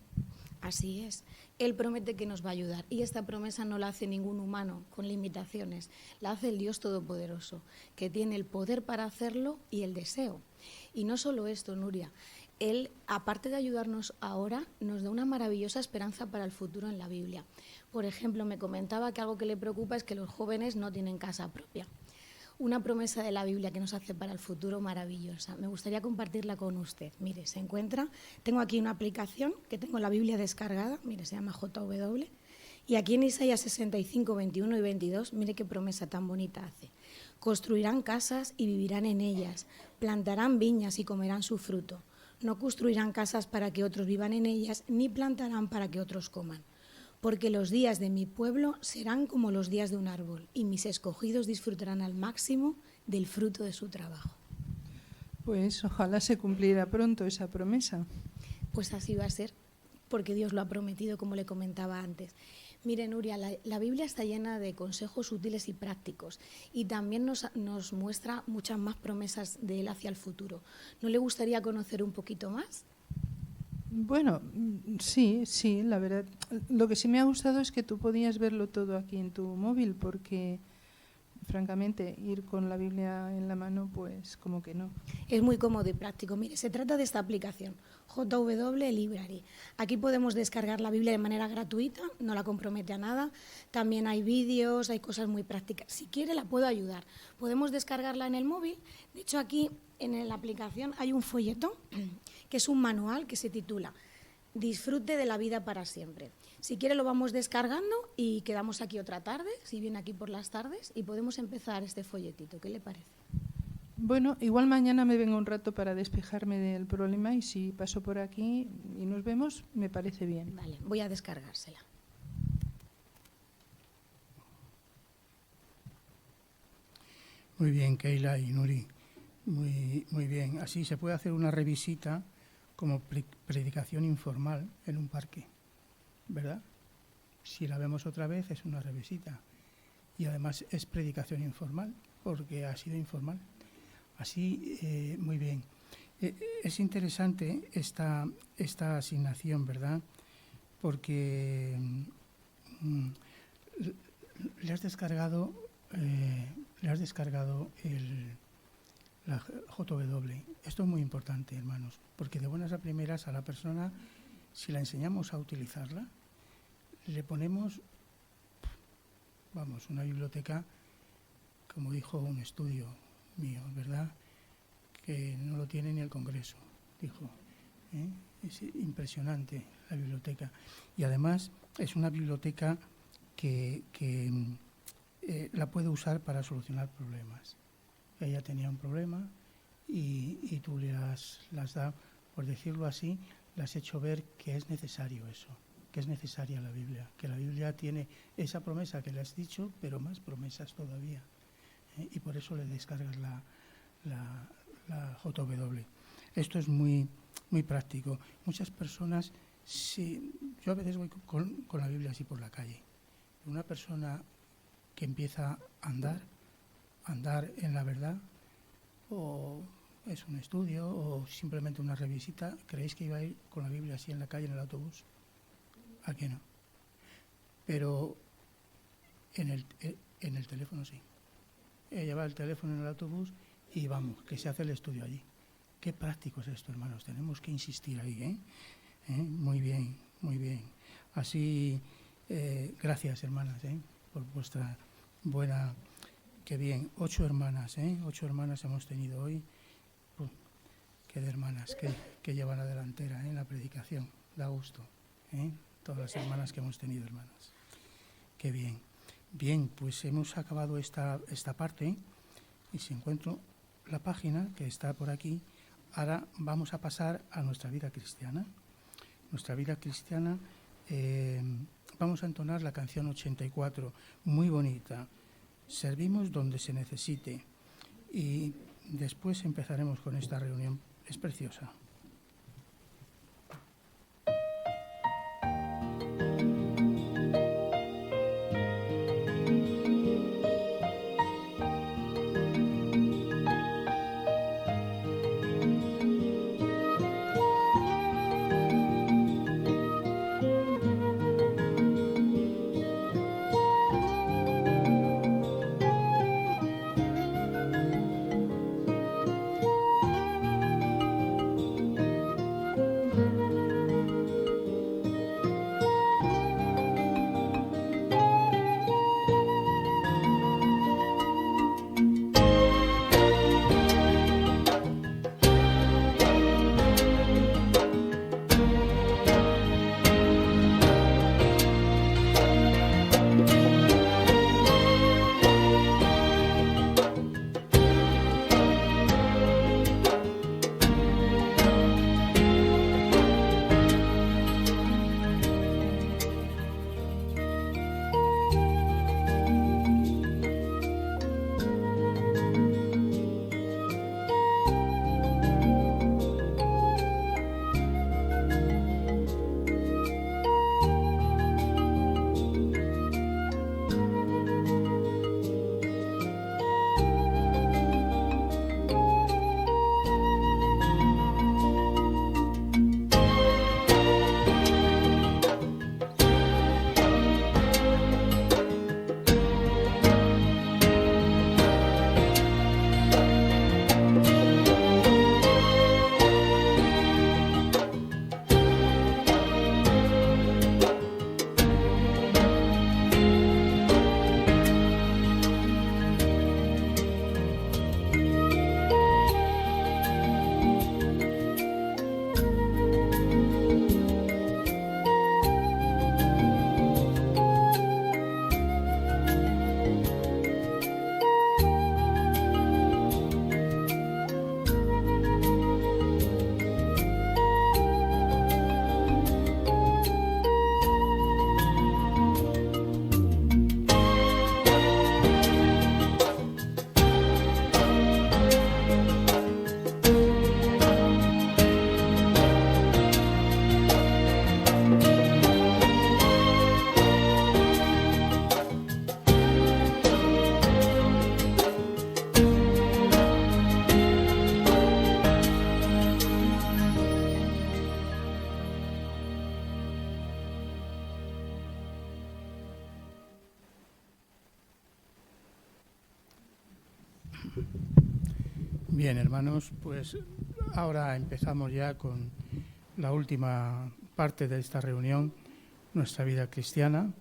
Así es. Él promete que nos va a ayudar y esta promesa no la hace ningún humano con limitaciones, la hace el Dios Todopoderoso, que tiene el poder para hacerlo y el deseo. Y no solo esto, Nuria, Él, aparte de ayudarnos ahora, nos da una maravillosa esperanza para el futuro en la Biblia. Por ejemplo, me comentaba que algo que le preocupa es que los jóvenes no tienen casa propia. Una promesa de la Biblia que nos hace para el futuro maravillosa. Me gustaría compartirla con usted. Mire, se encuentra, tengo aquí una aplicación que tengo la Biblia descargada, mire, se llama JW, y aquí en Isaías 65, 21 y 22, mire qué promesa tan bonita hace. Construirán casas y vivirán en ellas, plantarán viñas y comerán su fruto. No construirán casas para que otros vivan en ellas, ni plantarán para que otros coman. Porque los días de mi pueblo serán como los días de un árbol, y mis escogidos disfrutarán al máximo del fruto de su trabajo. Pues ojalá se cumpliera pronto esa promesa. Pues así va a ser, porque Dios lo ha prometido, como le comentaba antes. Mire, Nuria, la Biblia está llena de consejos útiles y prácticos, y también nos muestra muchas más promesas de Él hacia el futuro. ¿No le gustaría conocer un poquito más? Bueno, sí, la verdad. Lo que sí me ha gustado es que tú podías verlo todo aquí en tu móvil, porque francamente ir con la Biblia en la mano, pues como que no. Es muy cómodo y práctico. Mire, se trata de esta aplicación, JW Library. Aquí podemos descargar la Biblia de manera gratuita, no la compromete a nada. También hay vídeos, hay cosas muy prácticas. Si quiere, la puedo ayudar. Podemos descargarla en el móvil. De hecho, aquí en la aplicación hay un folleto que es un manual que se titula Disfrute de la vida para siempre. Si quiere lo vamos descargando y quedamos aquí otra tarde, si viene aquí por las tardes, y podemos empezar este folletito. ¿Qué le parece? Bueno, igual mañana me vengo un rato para despejarme del problema y si paso por aquí y nos vemos, me parece bien. Vale, voy a descargársela. Muy bien, Keila y Nuri. Muy bien. Así se puede hacer una revisita como predicación informal en un parque, ¿verdad? Si la vemos otra vez es una revisita y además es predicación informal porque ha sido informal. Así, muy bien. Es interesante esta asignación, ¿verdad? porque le has descargado la JW. Esto es muy importante, hermanos, porque de buenas a primeras a la persona, si la enseñamos a utilizarla, le ponemos, una biblioteca, como dijo un estudio mío, ¿verdad?, que no lo tiene ni el Congreso, dijo. Es impresionante la biblioteca. Y además es una biblioteca que la puede usar para solucionar problemas. Ella tenía un problema y tú le has dado, por decirlo así, le has hecho ver que es necesario eso, que es necesaria la Biblia, que la Biblia tiene esa promesa que le has dicho, pero más promesas todavía. Y por eso le descargas la JW. Esto es muy, muy práctico. Muchas personas, yo a veces voy con la Biblia así por la calle. Una persona que empieza a andar en la verdad, o es un estudio, o simplemente una revisita, ¿creéis que iba a ir con la Biblia así en la calle, en el autobús? ¿A qué no? Pero en el teléfono sí. Lleva el teléfono en el autobús y vamos, que se hace el estudio allí. Qué práctico es esto, hermanos. Tenemos que insistir ahí, Muy bien, muy bien. Así, gracias, hermanas, por vuestra buena... Qué bien. 8 hermanas, 8 hermanas hemos tenido hoy. Qué de hermanas que llevan la delantera en la predicación. Da gusto, todas las hermanas que hemos tenido, hermanas. Qué bien. Bien, pues hemos acabado esta parte y si encuentro la página que está por aquí, ahora vamos a pasar a nuestra vida cristiana. Nuestra vida cristiana, vamos a entonar la canción 84, muy bonita. Servimos donde se necesite. Y después empezaremos con esta reunión. Es preciosa. Bien, hermanos, pues ahora empezamos ya con la última parte de esta reunión, nuestra vida cristiana.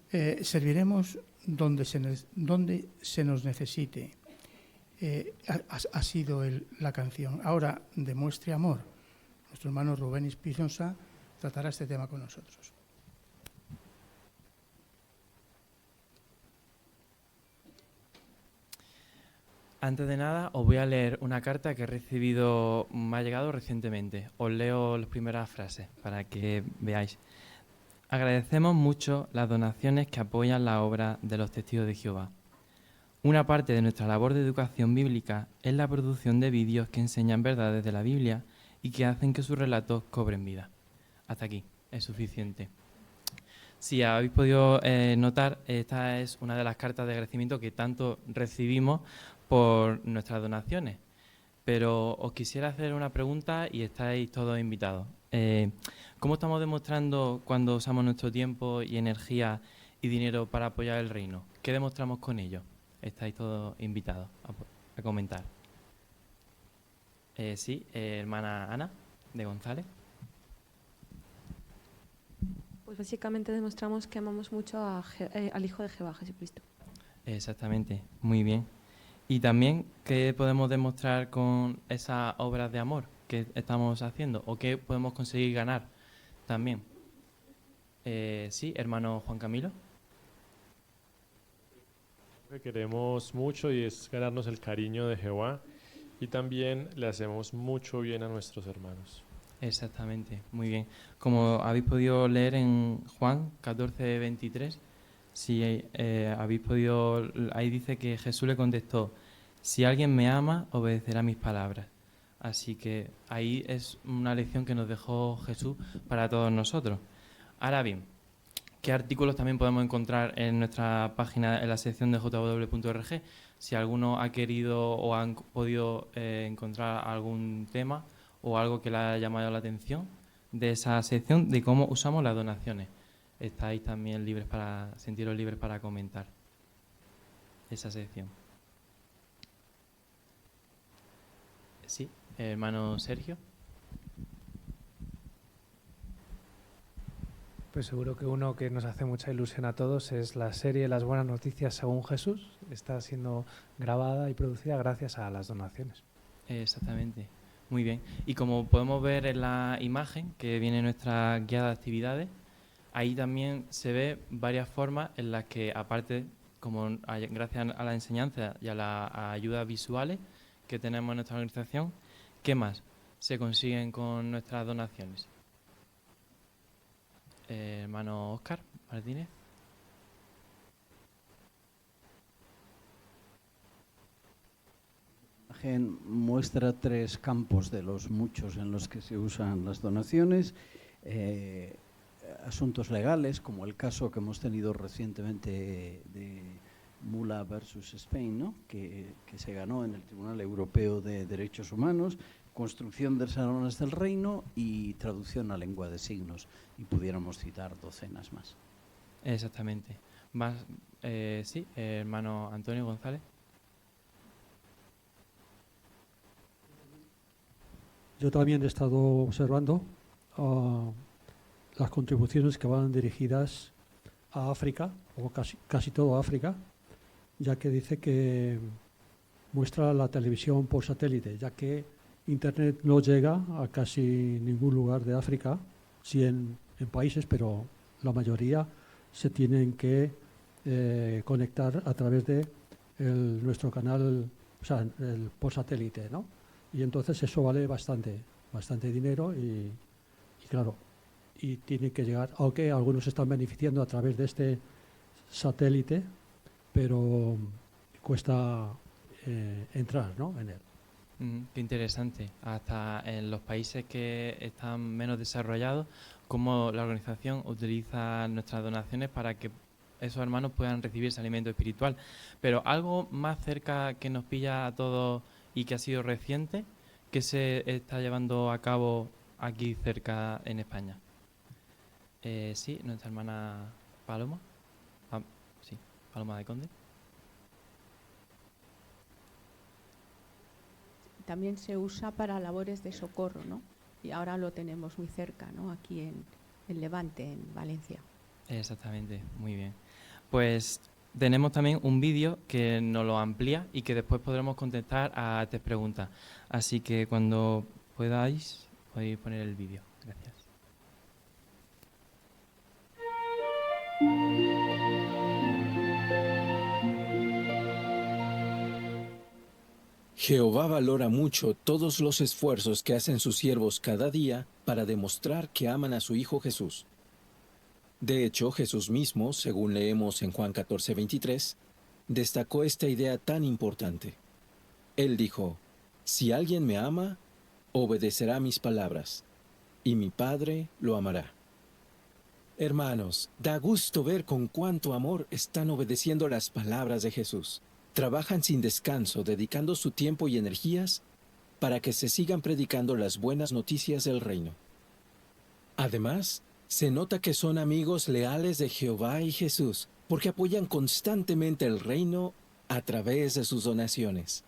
Serviremos donde se nos necesite. Ha sido la canción. Ahora, Demuestre amor. Nuestro hermano Rubén Espinosa tratará este tema con nosotros. Antes de nada, os voy a leer una carta que me ha llegado recientemente. Os leo las primeras frases para que veáis. Agradecemos mucho las donaciones que apoyan la obra de los Testigos de Jehová. Una parte de nuestra labor de educación bíblica es la producción de vídeos que enseñan verdades de la Biblia y que hacen que sus relatos cobren vida. Hasta aquí, es suficiente. Si habéis podido notar, esta es una de las cartas de agradecimiento que tanto recibimos por nuestras donaciones. Pero os quisiera hacer una pregunta y estáis todos invitados. ¿Cómo estamos demostrando cuando usamos nuestro tiempo y energía y dinero para apoyar el reino? ¿Qué demostramos con ello? Estáis todos invitados a comentar. Sí, hermana Ana de González. Pues básicamente demostramos que amamos mucho al Hijo de Jehová, Jesucristo. Exactamente, muy bien. Y también, ¿qué podemos demostrar con esas obras de amor que estamos haciendo? ¿O qué podemos conseguir ganar también? Sí, hermano Juan Camilo. Que queremos mucho y es ganarnos el cariño de Jehová, y también le hacemos mucho bien a nuestros hermanos. Exactamente, muy bien. Como habéis podido leer en Juan 14:23, si habéis podido, ahí dice que Jesús le contestó: si alguien me ama, obedecerá mis palabras. Así que ahí es una lección que nos dejó Jesús para todos nosotros. Ahora bien, ¿qué artículos también podemos encontrar en nuestra página, en la sección de jw.org? Si alguno ha querido o han podido encontrar algún tema o algo que le haya llamado la atención de esa sección de cómo usamos las donaciones. Estáis también sentiros libres para comentar esa sección. Sí, hermano Sergio. Pues seguro que uno que nos hace mucha ilusión a todos es la serie Las Buenas Noticias según Jesús. Está siendo grabada y producida gracias a las donaciones. Exactamente, muy bien. Y como podemos ver en la imagen que viene en nuestra guía de actividades, ahí también se ve varias formas en las que, aparte, como gracias a la enseñanza y a las ayudas visuales que tenemos en nuestra organización, ¿qué más se consiguen con nuestras donaciones? Hermano Óscar Martínez. La imagen muestra 3 campos de los muchos en los que se usan las donaciones. Asuntos legales, como el caso que hemos tenido recientemente de Mula versus Spain, ¿no? que se ganó en el Tribunal Europeo de Derechos Humanos, construcción de salones del reino y traducción a lengua de signos, y pudiéramos citar docenas más. Exactamente. Sí, hermano Antonio González. Yo también he estado observando las contribuciones que van dirigidas a África, o casi todo África, ya que dice que muestra la televisión por satélite, ya que Internet no llega a casi ningún lugar de África, sí en países, pero la mayoría se tienen que conectar a través de nuestro canal, o sea, por satélite, ¿no? Y entonces eso vale bastante dinero y claro, y tiene que llegar, aunque algunos están beneficiando a través de este satélite, pero cuesta entrar, ¿no?, en él. Qué interesante. Hasta en los países que están menos desarrollados, cómo la organización utiliza nuestras donaciones para que esos hermanos puedan recibir ese alimento espiritual. Pero algo más cerca que nos pilla a todos y que ha sido reciente, que se está llevando a cabo aquí cerca en España. Sí, nuestra hermana Paloma. Sí, Paloma de Conde. también se usa para labores de socorro, ¿no? Y ahora lo tenemos muy cerca, ¿no? Aquí en Levante, en Valencia. Exactamente, muy bien. Pues tenemos también un vídeo que nos lo amplía y que después podremos contestar a 3 preguntas. Así que cuando podáis, podéis poner el vídeo. Gracias. Jehová valora mucho todos los esfuerzos que hacen sus siervos cada día para demostrar que aman a su Hijo Jesús. De hecho, Jesús mismo, según leemos en Juan 14:23, destacó esta idea tan importante. Él dijo: «Si alguien me ama, obedecerá mis palabras, y mi Padre lo amará». Hermanos, da gusto ver con cuánto amor están obedeciendo las palabras de Jesús. Trabajan sin descanso, dedicando su tiempo y energías para que se sigan predicando las buenas noticias del reino. Además, se nota que son amigos leales de Jehová y Jesús, porque apoyan constantemente el reino a través de sus donaciones.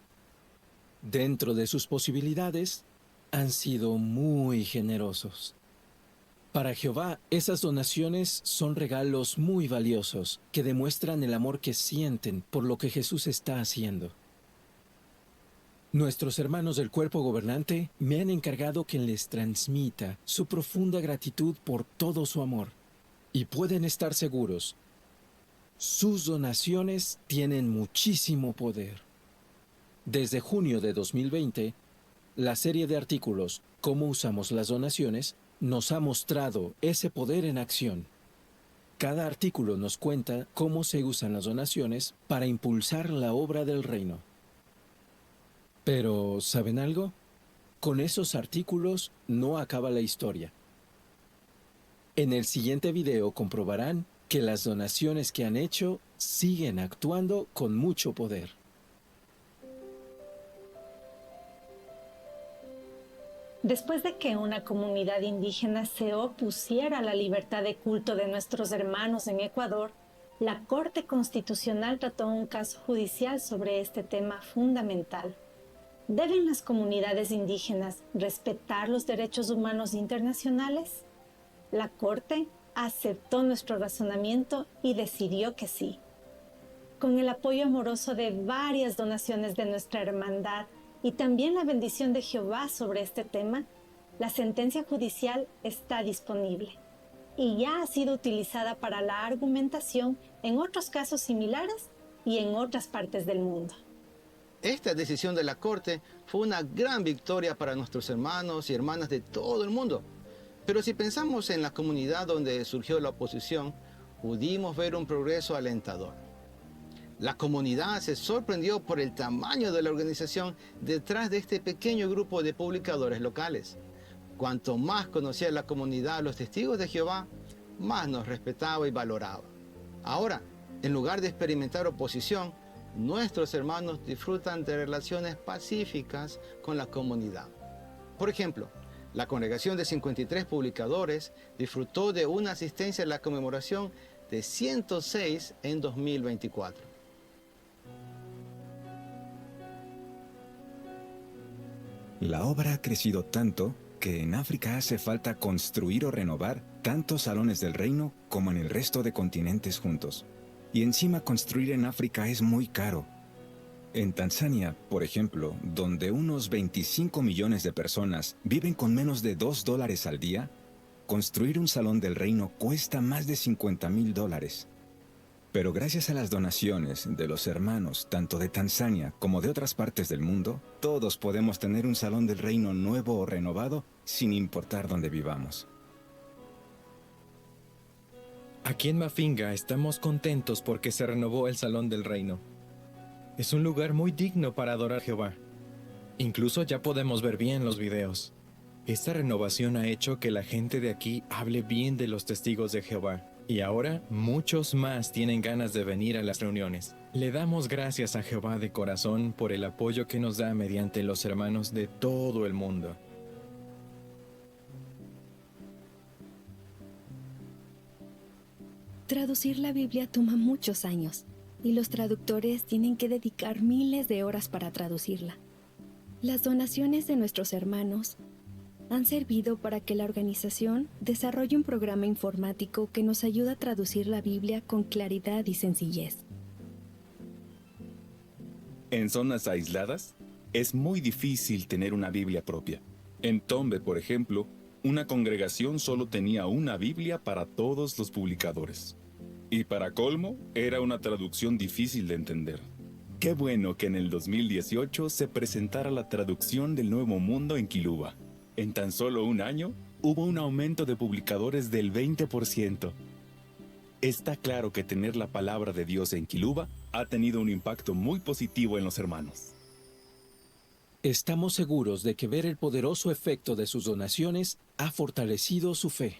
Dentro de sus posibilidades, han sido muy generosos. Para Jehová, esas donaciones son regalos muy valiosos que demuestran el amor que sienten por lo que Jesús está haciendo. Nuestros hermanos del cuerpo gobernante me han encargado que les transmita su profunda gratitud por todo su amor. Y pueden estar seguros, sus donaciones tienen muchísimo poder. Desde junio de 2020, la serie de artículos «Cómo usamos las donaciones» nos ha mostrado ese poder en acción. Cada artículo nos cuenta cómo se usan las donaciones para impulsar la obra del reino. Pero, ¿saben algo? Con esos artículos no acaba la historia. En el siguiente video comprobarán que las donaciones que han hecho siguen actuando con mucho poder. Después de que una comunidad indígena se opusiera a la libertad de culto de nuestros hermanos en Ecuador, la Corte Constitucional trató un caso judicial sobre este tema fundamental. ¿Deben las comunidades indígenas respetar los derechos humanos internacionales? La Corte aceptó nuestro razonamiento y decidió que sí. Con el apoyo amoroso de varias donaciones de nuestra hermandad, y también la bendición de Jehová sobre este tema, la sentencia judicial está disponible y ya ha sido utilizada para la argumentación en otros casos similares y en otras partes del mundo. Esta decisión de la Corte fue una gran victoria para nuestros hermanos y hermanas de todo el mundo. Pero si pensamos en la comunidad donde surgió la oposición, pudimos ver un progreso alentador. La comunidad se sorprendió por el tamaño de la organización detrás de este pequeño grupo de publicadores locales. Cuanto más conocía la comunidad a los testigos de Jehová, más nos respetaba y valoraba. Ahora, en lugar de experimentar oposición, nuestros hermanos disfrutan de relaciones pacíficas con la comunidad. Por ejemplo, la congregación de 53 publicadores disfrutó de una asistencia a la conmemoración de 106 en 2024. La obra ha crecido tanto que en África hace falta construir o renovar tantos salones del reino como en el resto de continentes juntos. Y encima construir en África es muy caro. En Tanzania, por ejemplo, donde unos 25 millones de personas viven con menos de $2 al día, construir un salón del reino cuesta más de $50,000. Pero gracias a las donaciones de los hermanos, tanto de Tanzania como de otras partes del mundo, todos podemos tener un salón del reino nuevo o renovado sin importar dónde vivamos. Aquí en Mafinga estamos contentos porque se renovó el Salón del Reino. Es un lugar muy digno para adorar a Jehová. Incluso ya podemos ver bien los videos. Esta renovación ha hecho que la gente de aquí hable bien de los testigos de Jehová. Y ahora muchos más tienen ganas de venir a las reuniones. Le damos gracias a Jehová de corazón por el apoyo que nos da mediante los hermanos de todo el mundo. Traducir la Biblia toma muchos años y los traductores tienen que dedicar miles de horas para traducirla. Las donaciones de nuestros hermanos han servido para que la organización desarrolle un programa informático que nos ayuda a traducir la Biblia con claridad y sencillez. En zonas aisladas, es muy difícil tener una Biblia propia. En Tombe, por ejemplo, una congregación solo tenía una Biblia para todos los publicadores. Y para colmo, era una traducción difícil de entender. Qué bueno que en el 2018 se presentara la traducción del Nuevo Mundo en Kiluba. En tan solo un año, hubo un aumento de publicadores del 20%. Está claro que tener la palabra de Dios en Kiluba ha tenido un impacto muy positivo en los hermanos. Estamos seguros de que ver el poderoso efecto de sus donaciones ha fortalecido su fe.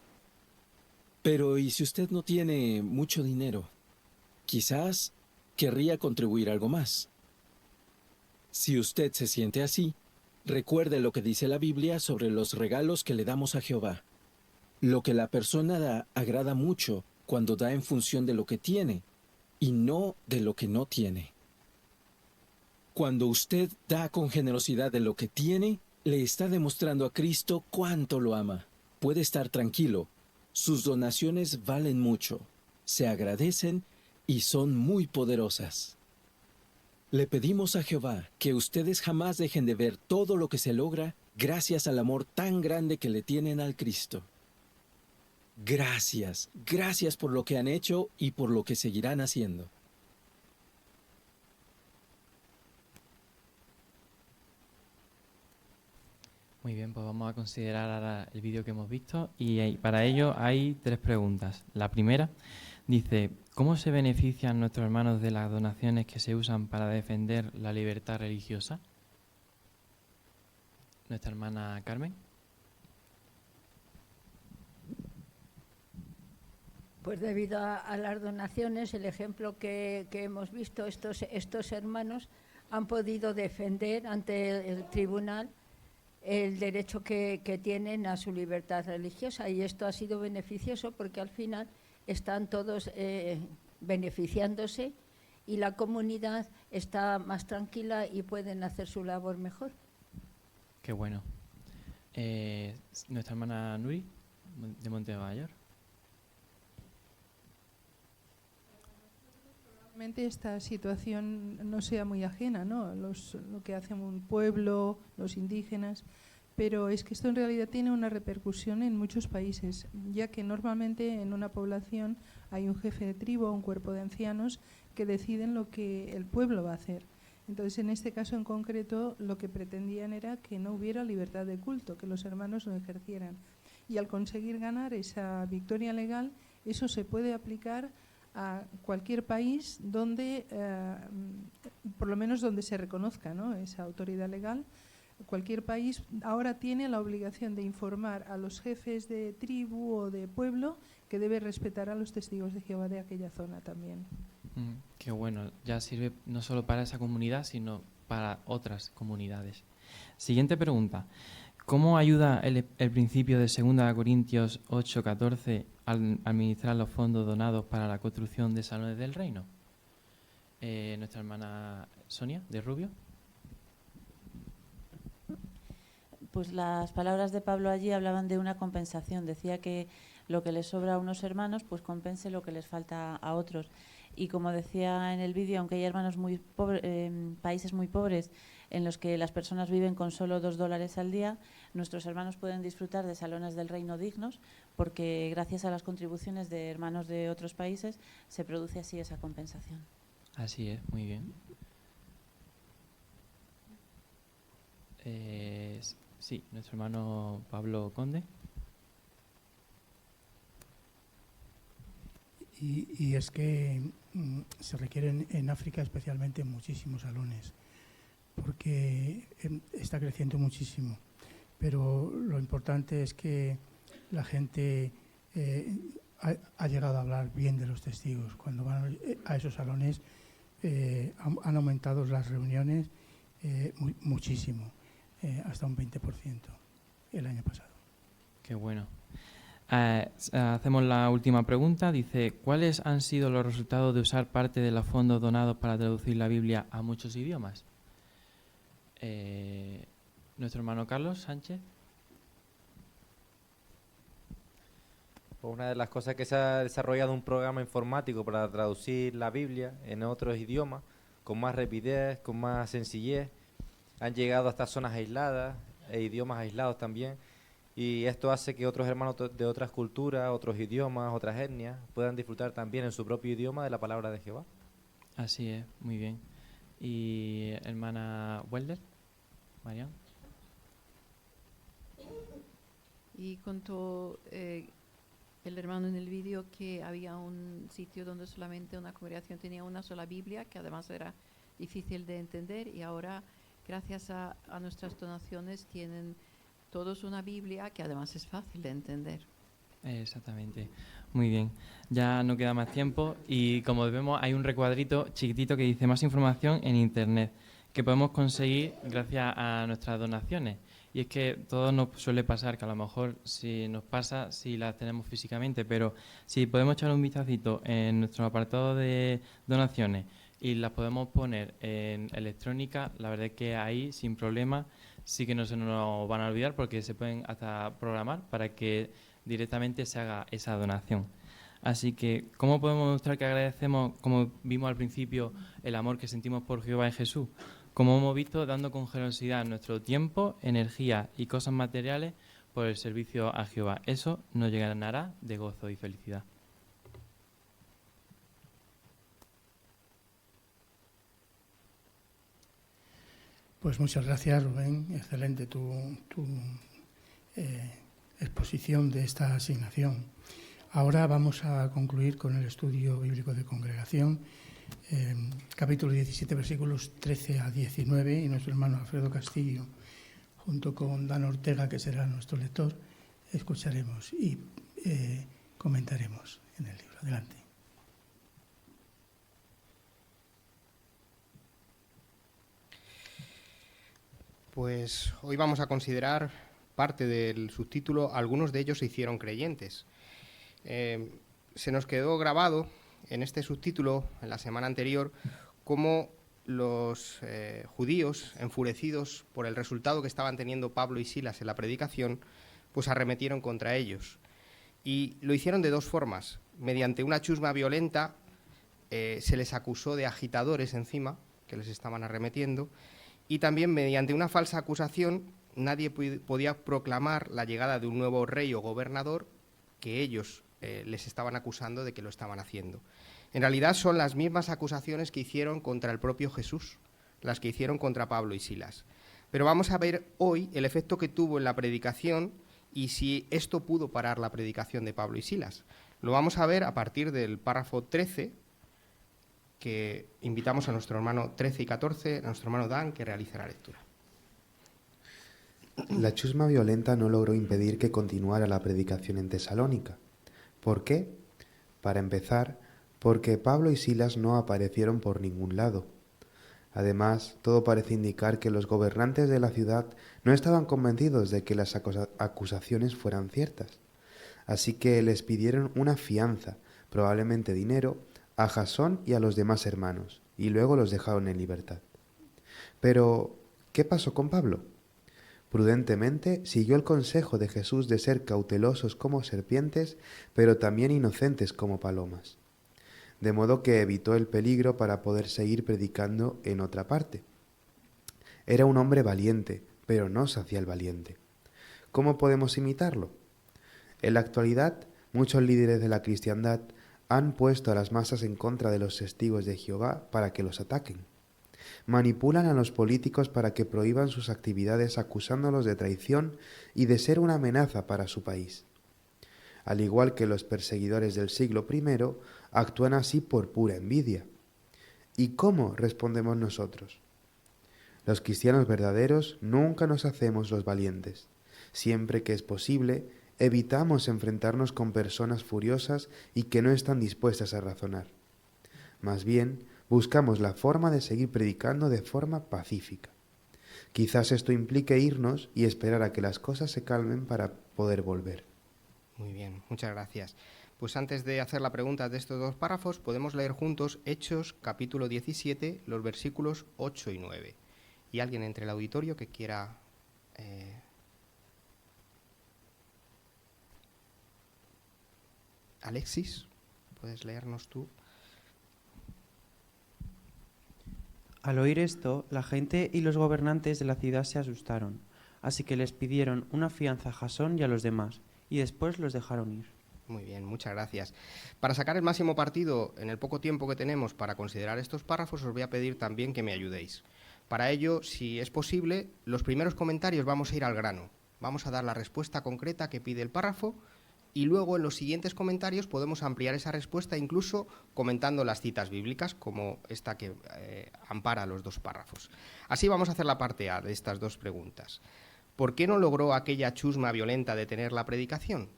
Pero ¿y si usted no tiene mucho dinero? Quizás querría contribuir algo más. Si usted se siente así, recuerde lo que dice la Biblia sobre los regalos que le damos a Jehová. Lo que la persona da agrada mucho cuando da en función de lo que tiene y no de lo que no tiene. Cuando usted da con generosidad de lo que tiene, le está demostrando a Cristo cuánto lo ama. Puede estar tranquilo. Sus donaciones valen mucho, se agradecen y son muy poderosas. Le pedimos a Jehová que ustedes jamás dejen de ver todo lo que se logra gracias al amor tan grande que le tienen al Cristo. Gracias, gracias por lo que han hecho y por lo que seguirán haciendo. Muy bien, pues vamos a considerar ahora el vídeo que hemos visto y para ello hay 3 preguntas. La primera dice, ¿cómo se benefician nuestros hermanos de las donaciones que se usan para defender la libertad religiosa? Nuestra hermana Carmen. Pues debido a las donaciones, el ejemplo que hemos visto, estos hermanos han podido defender ante el tribunal el derecho que tienen a su libertad religiosa, y esto ha sido beneficioso porque al final están todos beneficiándose y la comunidad está más tranquila y pueden hacer su labor mejor. Qué bueno. Nuestra hermana Nuri, de Montemayor. Probablemente esta situación no sea muy ajena, ¿no? Lo que hacen un pueblo, los indígenas, pero es que esto en realidad tiene una repercusión en muchos países, ya que normalmente en una población hay un jefe de tribu o un cuerpo de ancianos que deciden lo que el pueblo va a hacer. Entonces, en este caso en concreto, lo que pretendían era que no hubiera libertad de culto, que los hermanos lo ejercieran. Y al conseguir ganar esa victoria legal, eso se puede aplicar a cualquier país donde, por lo menos donde se reconozca, ¿no?, esa autoridad legal. Cualquier país ahora tiene la obligación de informar a los jefes de tribu o de pueblo que debe respetar a los testigos de Jehová de aquella zona también. Qué bueno, ya sirve no solo para esa comunidad, sino para otras comunidades. Siguiente pregunta. ¿Cómo ayuda el principio de 2 Corintios 8:14 al administrar los fondos donados para la construcción de salones del reino? Nuestra hermana Sonia, de Rubio. Pues las palabras de Pablo allí hablaban de una compensación. Decía que lo que les sobra a unos hermanos, pues compense lo que les falta a otros. Y como decía en el vídeo, aunque hay hermanos muy países muy pobres en los que las personas viven con solo $2 al día, nuestros hermanos pueden disfrutar de salones del reino dignos, porque gracias a las contribuciones de hermanos de otros países se produce así esa compensación. Así es, muy bien. Sí, nuestro hermano Pablo Conde. Y es que se requieren en África especialmente muchísimos salones, porque está creciendo muchísimo. Pero lo importante es que la gente ha llegado a hablar bien de los testigos. Cuando van a esos salones han aumentado las reuniones muchísimo, hasta un 20% el año pasado. Qué bueno. Hacemos la última pregunta. Dice, ¿cuáles han sido los resultados de usar parte de los fondos donados para traducir la Biblia a muchos idiomas? nuestro hermano Carlos Sánchez. Una de las cosas que se ha desarrollado un programa informático para traducir la Biblia en otros idiomas, con más rapidez, con más sencillez. Han llegado hasta zonas aisladas e idiomas aislados también. Y esto hace que otros hermanos de otras culturas, otros idiomas, otras etnias, puedan disfrutar también en su propio idioma de la palabra de Jehová. Así es, muy bien. Y hermana Welder, Marian. Y contó el hermano en el vídeo que había un sitio donde solamente una congregación tenía una sola Biblia, que además era difícil de entender, y ahora, gracias a nuestras donaciones, tienen todos una Biblia que además es fácil de entender. Exactamente, muy bien. Ya no queda más tiempo y como vemos hay un recuadrito chiquitito que dice más información en internet que podemos conseguir gracias a nuestras donaciones. Y es que todo nos suele pasar, que a lo mejor si nos pasa, si las tenemos físicamente, pero si podemos echar un vistacito en nuestro apartado de donaciones y las podemos poner en electrónica, la verdad es que ahí sin problema sí que no se nos van a olvidar porque se pueden hasta programar para que directamente se haga esa donación. Así que, ¿cómo podemos mostrar que agradecemos, como vimos al principio, el amor que sentimos por Jehová y Jesús? Como hemos visto, dando con generosidad nuestro tiempo, energía y cosas materiales por el servicio a Jehová. Eso nos llenará de gozo y felicidad. Pues muchas gracias, Rubén. Excelente tu exposición de esta asignación. Ahora vamos a concluir con el estudio bíblico de congregación, capítulo 17, versículos 13 a 19, y nuestro hermano Alfredo Castillo, junto con Dan Ortega, que será nuestro lector, escucharemos y comentaremos en el libro. Adelante. Pues hoy vamos a considerar parte del subtítulo "Algunos de ellos se hicieron creyentes". Se nos quedó grabado en este subtítulo, en la semana anterior, cómo los judíos, enfurecidos por el resultado que estaban teniendo Pablo y Silas en la predicación, pues arremetieron contra ellos. Y lo hicieron de dos formas. Mediante una chusma violenta, se les acusó de agitadores encima, que les estaban arremetiendo, y también mediante una falsa acusación, nadie podía proclamar la llegada de un nuevo rey o gobernador que ellos les estaban acusando de que lo estaban haciendo. En realidad son las mismas acusaciones que hicieron contra el propio Jesús, las que hicieron contra Pablo y Silas. Pero vamos a ver hoy el efecto que tuvo en la predicación y si esto pudo parar la predicación de Pablo y Silas. Lo vamos a ver a partir del párrafo 13, que invitamos a nuestro hermano 13 y 14, a nuestro hermano Dan, que realice la lectura. La chusma violenta no logró impedir que continuara la predicación en Tesalónica. ¿Por qué? Para empezar, porque Pablo y Silas no aparecieron por ningún lado. Además, todo parece indicar que los gobernantes de la ciudad no estaban convencidos de que las acusaciones fueran ciertas. Así que les pidieron una fianza, probablemente dinero, a Jasón y a los demás hermanos, y luego los dejaron en libertad. Pero, ¿qué pasó con Pablo? Prudentemente siguió el consejo de Jesús de ser cautelosos como serpientes, pero también inocentes como palomas. De modo que evitó el peligro para poder seguir predicando en otra parte. Era un hombre valiente, pero no se hacía el valiente. ¿Cómo podemos imitarlo? En la actualidad, muchos líderes de la cristiandad han puesto a las masas en contra de los testigos de Jehová para que los ataquen. Manipulan a los políticos para que prohíban sus actividades acusándolos de traición y de ser una amenaza para su país. Al igual que los perseguidores del siglo I, actúan así por pura envidia. ¿Y cómo respondemos nosotros? Los cristianos verdaderos nunca nos hacemos los valientes. Siempre que es posible, evitamos enfrentarnos con personas furiosas y que no están dispuestas a razonar. Más bien, buscamos la forma de seguir predicando de forma pacífica. Quizás esto implique irnos y esperar a que las cosas se calmen para poder volver. Muy bien, muchas gracias. Pues antes de hacer la pregunta de estos dos párrafos, podemos leer juntos Hechos, capítulo 17, los versículos 8 y 9. ¿Y alguien entre el auditorio que quiera Alexis, ¿puedes leernos tú? Al oír esto, la gente y los gobernantes de la ciudad se asustaron, así que les pidieron una fianza a Jasón y a los demás, y después los dejaron ir. Muy bien, muchas gracias. Para sacar el máximo partido en el poco tiempo que tenemos para considerar estos párrafos, os voy a pedir también que me ayudéis. Para ello, si es posible, los primeros comentarios vamos a ir al grano. Vamos a dar la respuesta concreta que pide el párrafo y luego en los siguientes comentarios podemos ampliar esa respuesta incluso comentando las citas bíblicas como esta que ampara los dos párrafos. Así vamos a hacer la parte A de estas dos preguntas. ¿Por qué no logró aquella chusma violenta detener la predicación?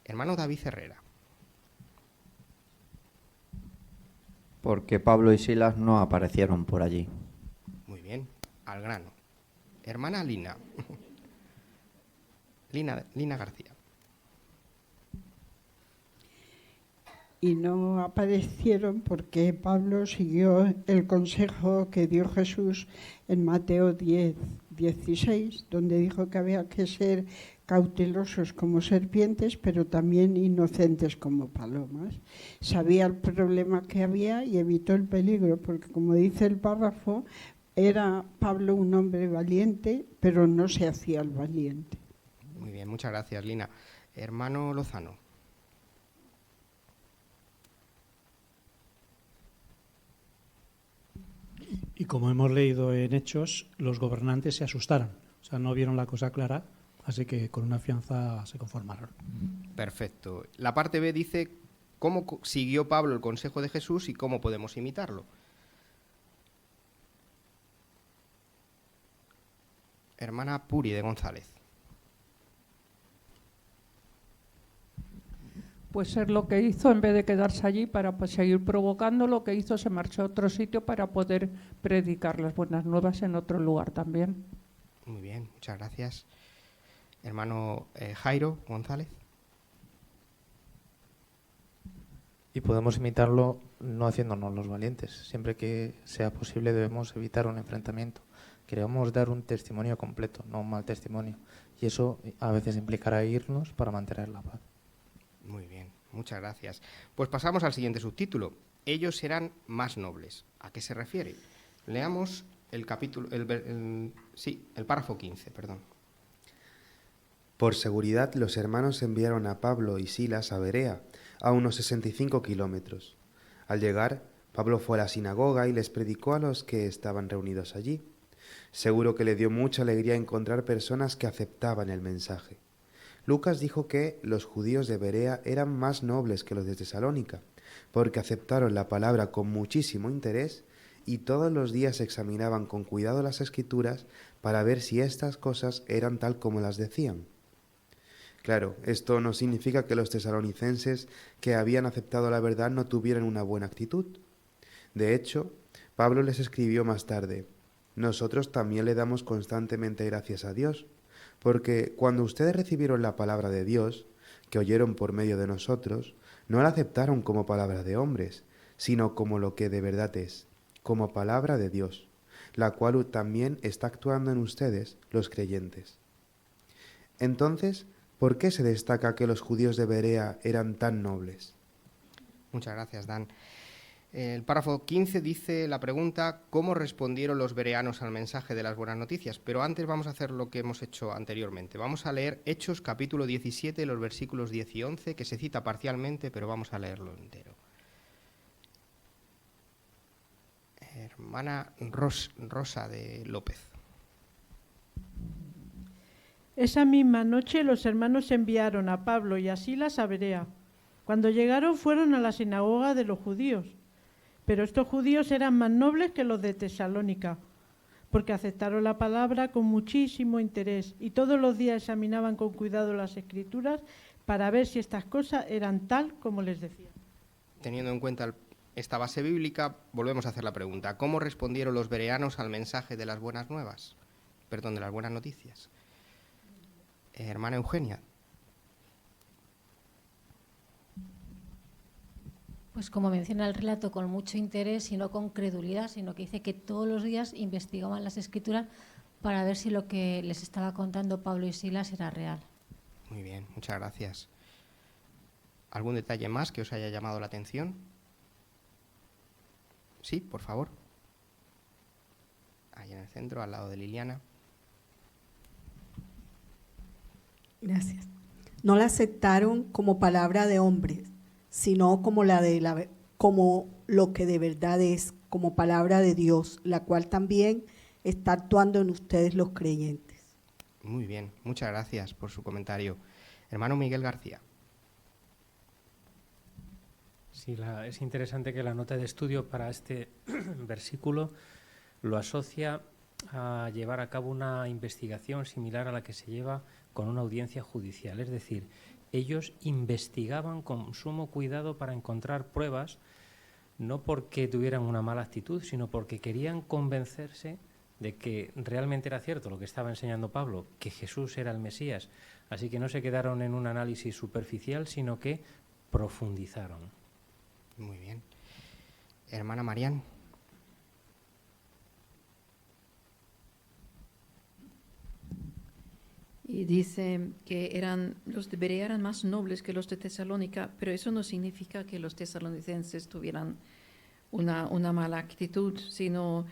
Hermano David Herrera. Porque Pablo y Silas no aparecieron por allí. Muy bien, al grano. Hermana Lina. Lina García. Y no aparecieron porque Pablo siguió el consejo que dio Jesús en Mateo 10:16, donde dijo que había que ser cautelosos como serpientes, pero también inocentes como palomas. Sabía el problema que había y evitó el peligro, porque como dice el párrafo, era Pablo un hombre valiente, pero no se hacía el valiente. Muy bien, muchas gracias, Lina. Hermano Lozano. Y como hemos leído en Hechos, los gobernantes se asustaron. O sea, no vieron la cosa clara, así que con una fianza se conformaron. Perfecto. La parte B dice cómo siguió Pablo el consejo de Jesús y cómo podemos imitarlo. Hermana Puri de González. Pues ser lo que hizo, en vez de quedarse allí para seguir provocando, lo que hizo se marchó a otro sitio para poder predicar las buenas nuevas en otro lugar también. Muy bien, muchas gracias. Hermano Jairo González. Y podemos imitarlo no haciéndonos los valientes. Siempre que sea posible debemos evitar un enfrentamiento. Queremos dar un testimonio completo, no un mal testimonio. Y eso a veces implicará irnos para mantener la paz. Muy bien, muchas gracias. Pues pasamos al siguiente subtítulo. Ellos serán más nobles. ¿A qué se refiere? Leamos el capítulo, el párrafo 15, perdón. Por seguridad, los hermanos enviaron a Pablo y Silas a Berea, a unos 65 kilómetros. Al llegar, Pablo fue a la sinagoga y les predicó a los que estaban reunidos allí. Seguro que le dio mucha alegría encontrar personas que aceptaban el mensaje. Lucas dijo que los judíos de Berea eran más nobles que los de Tesalónica, porque aceptaron la palabra con muchísimo interés y todos los días examinaban con cuidado las Escrituras para ver si estas cosas eran tal como las decían. Claro, esto no significa que los tesalonicenses que habían aceptado la verdad no tuvieran una buena actitud. De hecho, Pablo les escribió más tarde: nosotros también le damos constantemente gracias a Dios, porque cuando ustedes recibieron la palabra de Dios, que oyeron por medio de nosotros, no la aceptaron como palabra de hombres, sino como lo que de verdad es, como palabra de Dios, la cual también está actuando en ustedes, los creyentes. Entonces, ¿por qué se destaca que los judíos de Berea eran tan nobles? Muchas gracias, Dan. El párrafo 15 dice la pregunta ¿cómo respondieron los bereanos al mensaje de las buenas noticias? Pero antes vamos a hacer lo que hemos hecho anteriormente. Vamos a leer Hechos capítulo 17, los versículos 10 y 11, que se cita parcialmente, pero vamos a leerlo entero. Hermana Rosa de López. Esa misma noche los hermanos enviaron a Pablo y a Silas a Berea. Cuando llegaron fueron a la sinagoga de los judíos. Pero estos judíos eran más nobles que los de Tesalónica, porque aceptaron la palabra con muchísimo interés y todos los días examinaban con cuidado las Escrituras para ver si estas cosas eran tal como les decían. Teniendo en cuenta esta base bíblica, volvemos a hacer la pregunta. ¿Cómo respondieron los bereanos al mensaje de las buenas nuevas? Perdón, de las buenas noticias. Hermana Eugenia. Pues como menciona el relato, con mucho interés y no con credulidad, sino que dice que todos los días investigaban las Escrituras para ver si lo que les estaba contando Pablo y Silas era real. Muy bien, muchas gracias. ¿Algún detalle más que os haya llamado la atención? Sí, por favor. Ahí en el centro, al lado de Liliana. Gracias. No la aceptaron como palabra de hombres, sino como como lo que de verdad es, como palabra de Dios, la cual también está actuando en ustedes los creyentes. Muy bien, muchas gracias por su comentario. Hermano Miguel García. Sí, es interesante que la nota de estudio para este versículo lo asocia a llevar a cabo una investigación similar a la que se lleva con una audiencia judicial. Es decir, ellos investigaban con sumo cuidado para encontrar pruebas, no porque tuvieran una mala actitud, sino porque querían convencerse de que realmente era cierto lo que estaba enseñando Pablo, que Jesús era el Mesías. Así que no se quedaron en un análisis superficial, sino que profundizaron. Muy bien. Hermana Marián. Y dice que los de Berea eran más nobles que los de Tesalónica, pero eso no significa que los tesalonicenses tuvieran una mala actitud, sino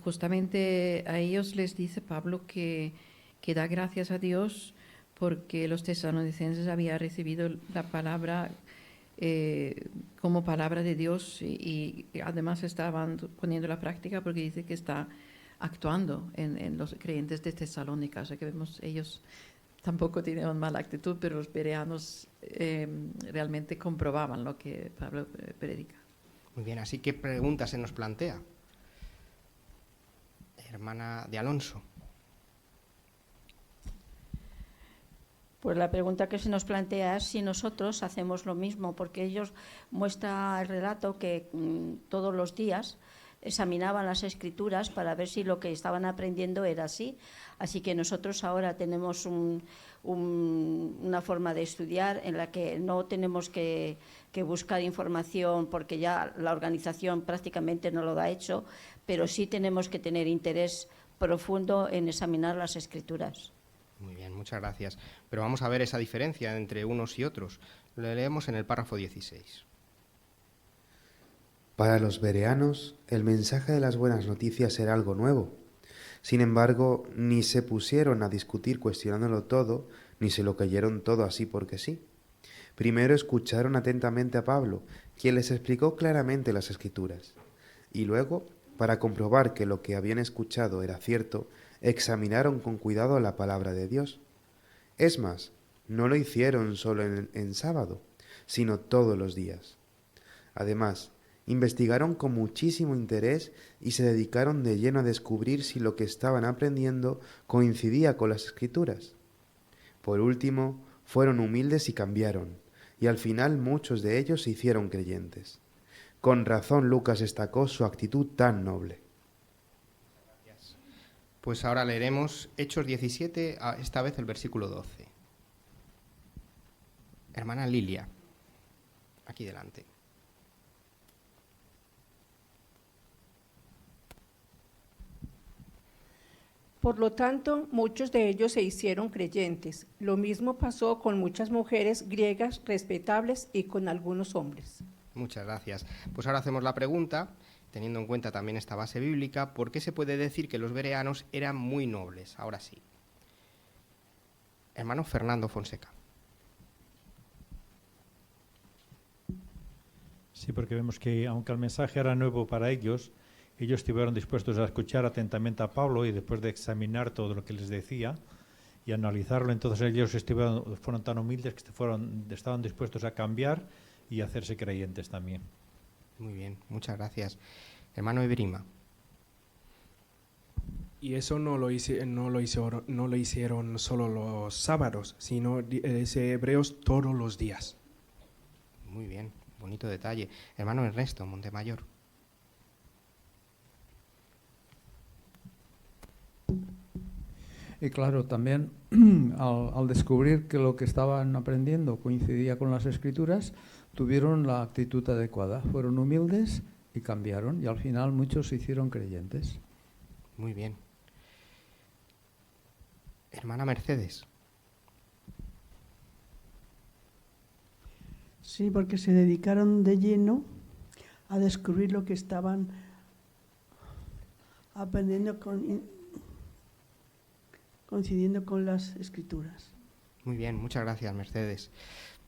justamente a ellos les dice Pablo que da gracias a Dios porque los tesalonicenses habían recibido la palabra como palabra de Dios y además estaban poniendo la práctica porque dice que está actuando en los creyentes de Tesalónica. O sea que vemos, ellos tampoco tenían mala actitud, pero los bereanos realmente comprobaban lo que Pablo predica. Muy bien, así que pregunta se nos plantea. Hermana de Alonso. Pues la pregunta que se nos plantea es si nosotros hacemos lo mismo, porque ellos muestra el relato que todos los días examinaban las escrituras para ver si lo que estaban aprendiendo era así. Así que nosotros ahora tenemos una forma de estudiar en la que no tenemos que buscar información porque ya la organización prácticamente no lo da hecho, pero sí tenemos que tener interés profundo en examinar las escrituras. Muy bien, muchas gracias. Pero vamos a ver esa diferencia entre unos y otros. Lo leemos en el párrafo 16. Para los bereanos, el mensaje de las buenas noticias era algo nuevo. Sin embargo, ni se pusieron a discutir cuestionándolo todo, ni se lo creyeron todo así porque sí. Primero escucharon atentamente a Pablo, quien les explicó claramente las Escrituras. Y luego, para comprobar que lo que habían escuchado era cierto, examinaron con cuidado la palabra de Dios. Es más, no lo hicieron solo en sábado, sino todos los días. Además, investigaron con muchísimo interés y se dedicaron de lleno a descubrir si lo que estaban aprendiendo coincidía con las Escrituras. Por último, fueron humildes y cambiaron, y al final muchos de ellos se hicieron creyentes. Con razón Lucas destacó su actitud tan noble. Pues ahora leeremos Hechos 17, esta vez el versículo 12. Hermana Lilia, aquí delante. Por lo tanto, muchos de ellos se hicieron creyentes. Lo mismo pasó con muchas mujeres griegas respetables y con algunos hombres. Muchas gracias. Pues ahora hacemos la pregunta, teniendo en cuenta también esta base bíblica, ¿por qué se puede decir que los bereanos eran muy nobles? Ahora sí. Hermano Fernando Fonseca. Sí, porque vemos que aunque el mensaje era nuevo para ellos estuvieron dispuestos a escuchar atentamente a Pablo y después de examinar todo lo que les decía y analizarlo, entonces ellos fueron tan humildes que estaban dispuestos a cambiar y a hacerse creyentes también. Muy bien, muchas gracias. Hermano Ebrima. Y eso no lo hicieron solo los sábados, sino dice Hebreos todos los días. Muy bien, bonito detalle. Hermano Ernesto Montemayor. Y claro, también al descubrir que lo que estaban aprendiendo coincidía con las Escrituras, tuvieron la actitud adecuada, fueron humildes y cambiaron, y al final muchos se hicieron creyentes. Muy bien. Hermana Mercedes. Sí, porque se dedicaron de lleno a descubrir lo que estaban aprendiendo coincidiendo con las escrituras. Muy bien, muchas gracias, Mercedes.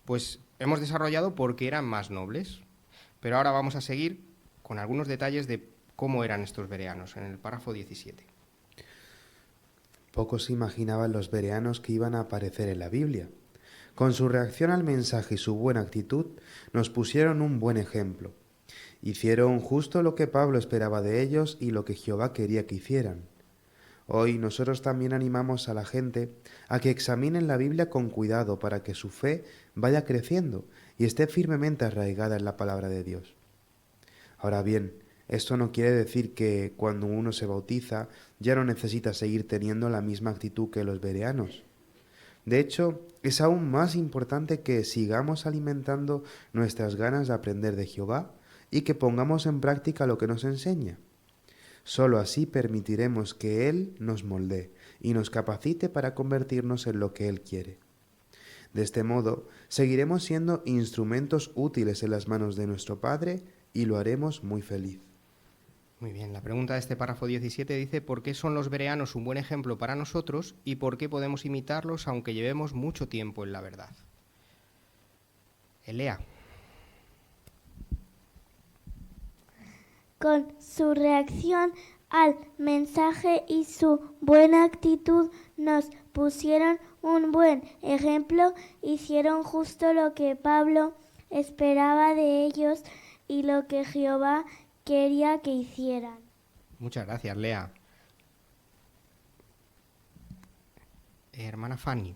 Pues hemos desarrollado por qué eran más nobles, pero ahora vamos a seguir con algunos detalles de cómo eran estos bereanos, en el párrafo 17. Pocos se imaginaban los bereanos que iban a aparecer en la Biblia. Con su reacción al mensaje y su buena actitud, nos pusieron un buen ejemplo. Hicieron justo lo que Pablo esperaba de ellos y lo que Jehová quería que hicieran. Hoy nosotros también animamos a la gente a que examinen la Biblia con cuidado para que su fe vaya creciendo y esté firmemente arraigada en la palabra de Dios. Ahora bien, esto no quiere decir que cuando uno se bautiza ya no necesita seguir teniendo la misma actitud que los bereanos. De hecho, es aún más importante que sigamos alimentando nuestras ganas de aprender de Jehová y que pongamos en práctica lo que nos enseña. Solo así permitiremos que Él nos moldee y nos capacite para convertirnos en lo que Él quiere. De este modo, seguiremos siendo instrumentos útiles en las manos de nuestro Padre y lo haremos muy feliz. Muy bien, la pregunta de este párrafo 17 dice ¿por qué son los bereanos un buen ejemplo para nosotros y por qué podemos imitarlos aunque llevemos mucho tiempo en la verdad? Elea. Con su reacción al mensaje y su buena actitud nos pusieron un buen ejemplo, hicieron justo lo que Pablo esperaba de ellos y lo que Jehová quería que hicieran. Muchas gracias, Lea. Hermana Fanny.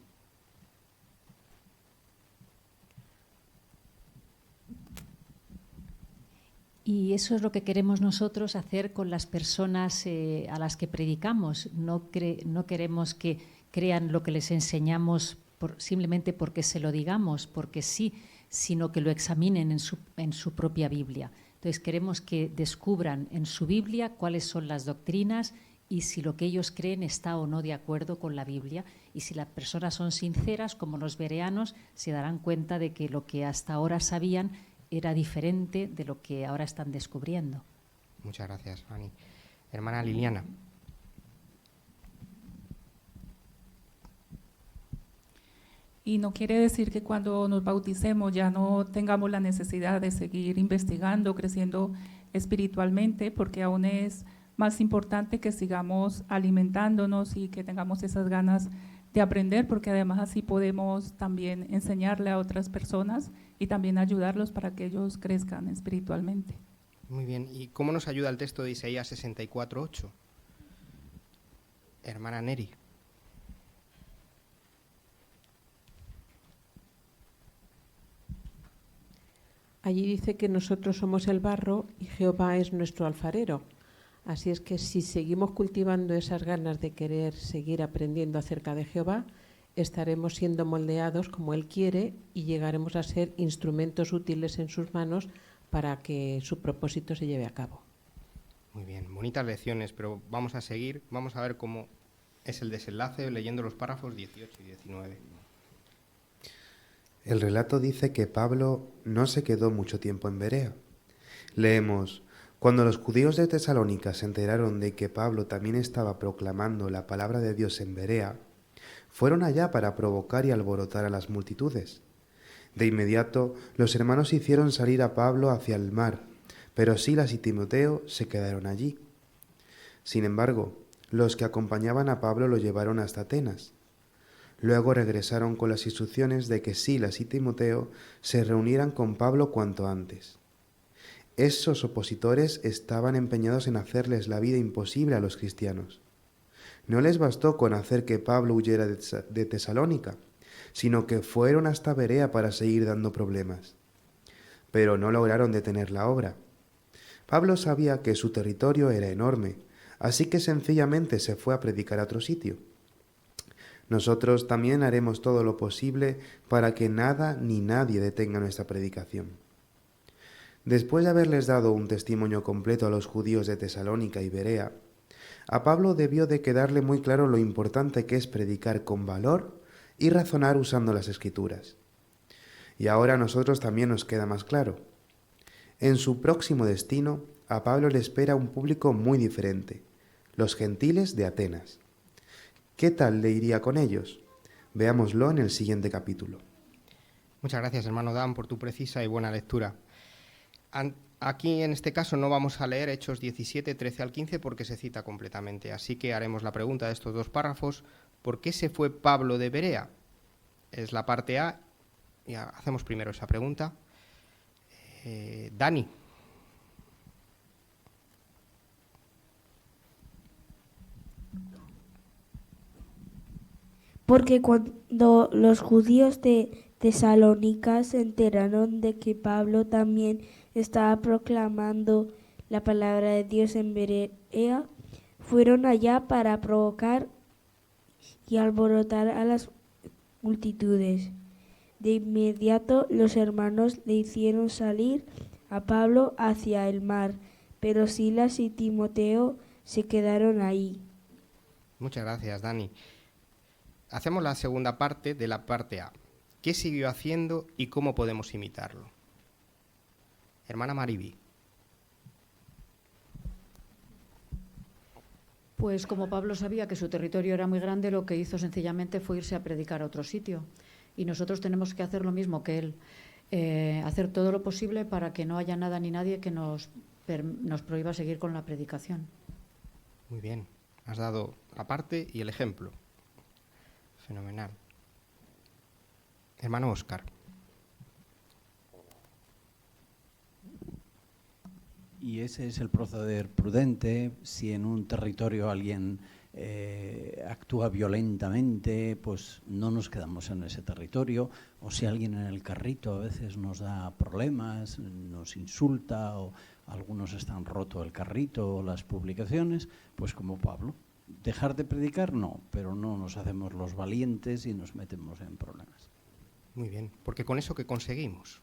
Y eso es lo que queremos nosotros hacer con las personas a las que predicamos. No queremos que crean lo que les enseñamos simplemente porque se lo digamos, porque sí, sino que lo examinen en su propia Biblia. Entonces queremos que descubran en su Biblia cuáles son las doctrinas y si lo que ellos creen está o no de acuerdo con la Biblia. Y si las personas son sinceras, como los bereanos, se darán cuenta de que lo que hasta ahora sabían era diferente de lo que ahora están descubriendo. Muchas gracias, Fanny. Hermana Liliana. Y no quiere decir que cuando nos bauticemos ya no tengamos la necesidad de seguir investigando, creciendo espiritualmente, porque aún es más importante que sigamos alimentándonos y que tengamos esas ganas de aprender, porque además así podemos también enseñarle a otras personas y también ayudarlos para que ellos crezcan espiritualmente. Muy bien. ¿Y cómo nos ayuda el texto de Isaías 64:8? Hermana Neri. Allí dice que nosotros somos el barro y Jehová es nuestro alfarero. Así es que si seguimos cultivando esas ganas de querer seguir aprendiendo acerca de Jehová, estaremos siendo moldeados como Él quiere y llegaremos a ser instrumentos útiles en sus manos para que su propósito se lleve a cabo. Muy bien, bonitas lecciones, pero vamos a seguir, vamos a ver cómo es el desenlace leyendo los párrafos 18 y 19. El relato dice que Pablo no se quedó mucho tiempo en Berea. Leemos: cuando los judíos de Tesalónica se enteraron de que Pablo también estaba proclamando la palabra de Dios en Berea, fueron allá para provocar y alborotar a las multitudes. De inmediato, los hermanos hicieron salir a Pablo hacia el mar, pero Silas y Timoteo se quedaron allí. Sin embargo, los que acompañaban a Pablo lo llevaron hasta Atenas. Luego regresaron con las instrucciones de que Silas y Timoteo se reunieran con Pablo cuanto antes. Esos opositores estaban empeñados en hacerles la vida imposible a los cristianos. No les bastó con hacer que Pablo huyera de Tesalónica, sino que fueron hasta Berea para seguir dando problemas. Pero no lograron detener la obra. Pablo sabía que su territorio era enorme, así que sencillamente se fue a predicar a otro sitio. Nosotros también haremos todo lo posible para que nada ni nadie detenga nuestra predicación. Después de haberles dado un testimonio completo a los judíos de Tesalónica y Berea, A Pablo debió de quedarle muy claro lo importante que es predicar con valor y razonar usando las Escrituras. Y ahora a nosotros también nos queda más claro. En su próximo destino, a Pablo le espera un público muy diferente, los gentiles de Atenas. ¿Qué tal le iría con ellos? Veámoslo en el siguiente capítulo. Muchas gracias, hermano Dan, por tu precisa y buena lectura. Aquí, en este caso, no vamos a leer Hechos 17, 13 al 15 porque se cita completamente. Así que haremos la pregunta de estos dos párrafos. ¿Por qué se fue Pablo de Berea? Es la parte A. Y hacemos primero esa pregunta. Dani. Porque cuando los judíos de Tesalónica se enteraron de que Pablo también estaba proclamando la palabra de Dios en Berea, fueron allá para provocar y alborotar a las multitudes. De inmediato los hermanos le hicieron salir a Pablo hacia el mar, pero Silas y Timoteo se quedaron ahí. Muchas gracias, Dani. Hacemos la segunda parte de la parte A. ¿Qué siguió haciendo y cómo podemos imitarlo? Hermana Mariby. Pues como Pablo sabía que su territorio era muy grande, lo que hizo sencillamente fue irse a predicar a otro sitio. Y nosotros tenemos que hacer lo mismo que él, hacer todo lo posible para que no haya nada ni nadie que nos prohíba seguir con la predicación. Muy bien, has dado la parte y el ejemplo. Fenomenal. Hermano Óscar. Y ese es el proceder prudente. Si en un territorio alguien actúa violentamente, pues no nos quedamos en ese territorio. O si alguien en el carrito a veces nos da problemas, nos insulta, o algunos están roto el carrito o las publicaciones, pues como Pablo. Dejar de predicar no, pero no nos hacemos los valientes y nos metemos en problemas. Muy bien, porque con eso, ¿qué conseguimos?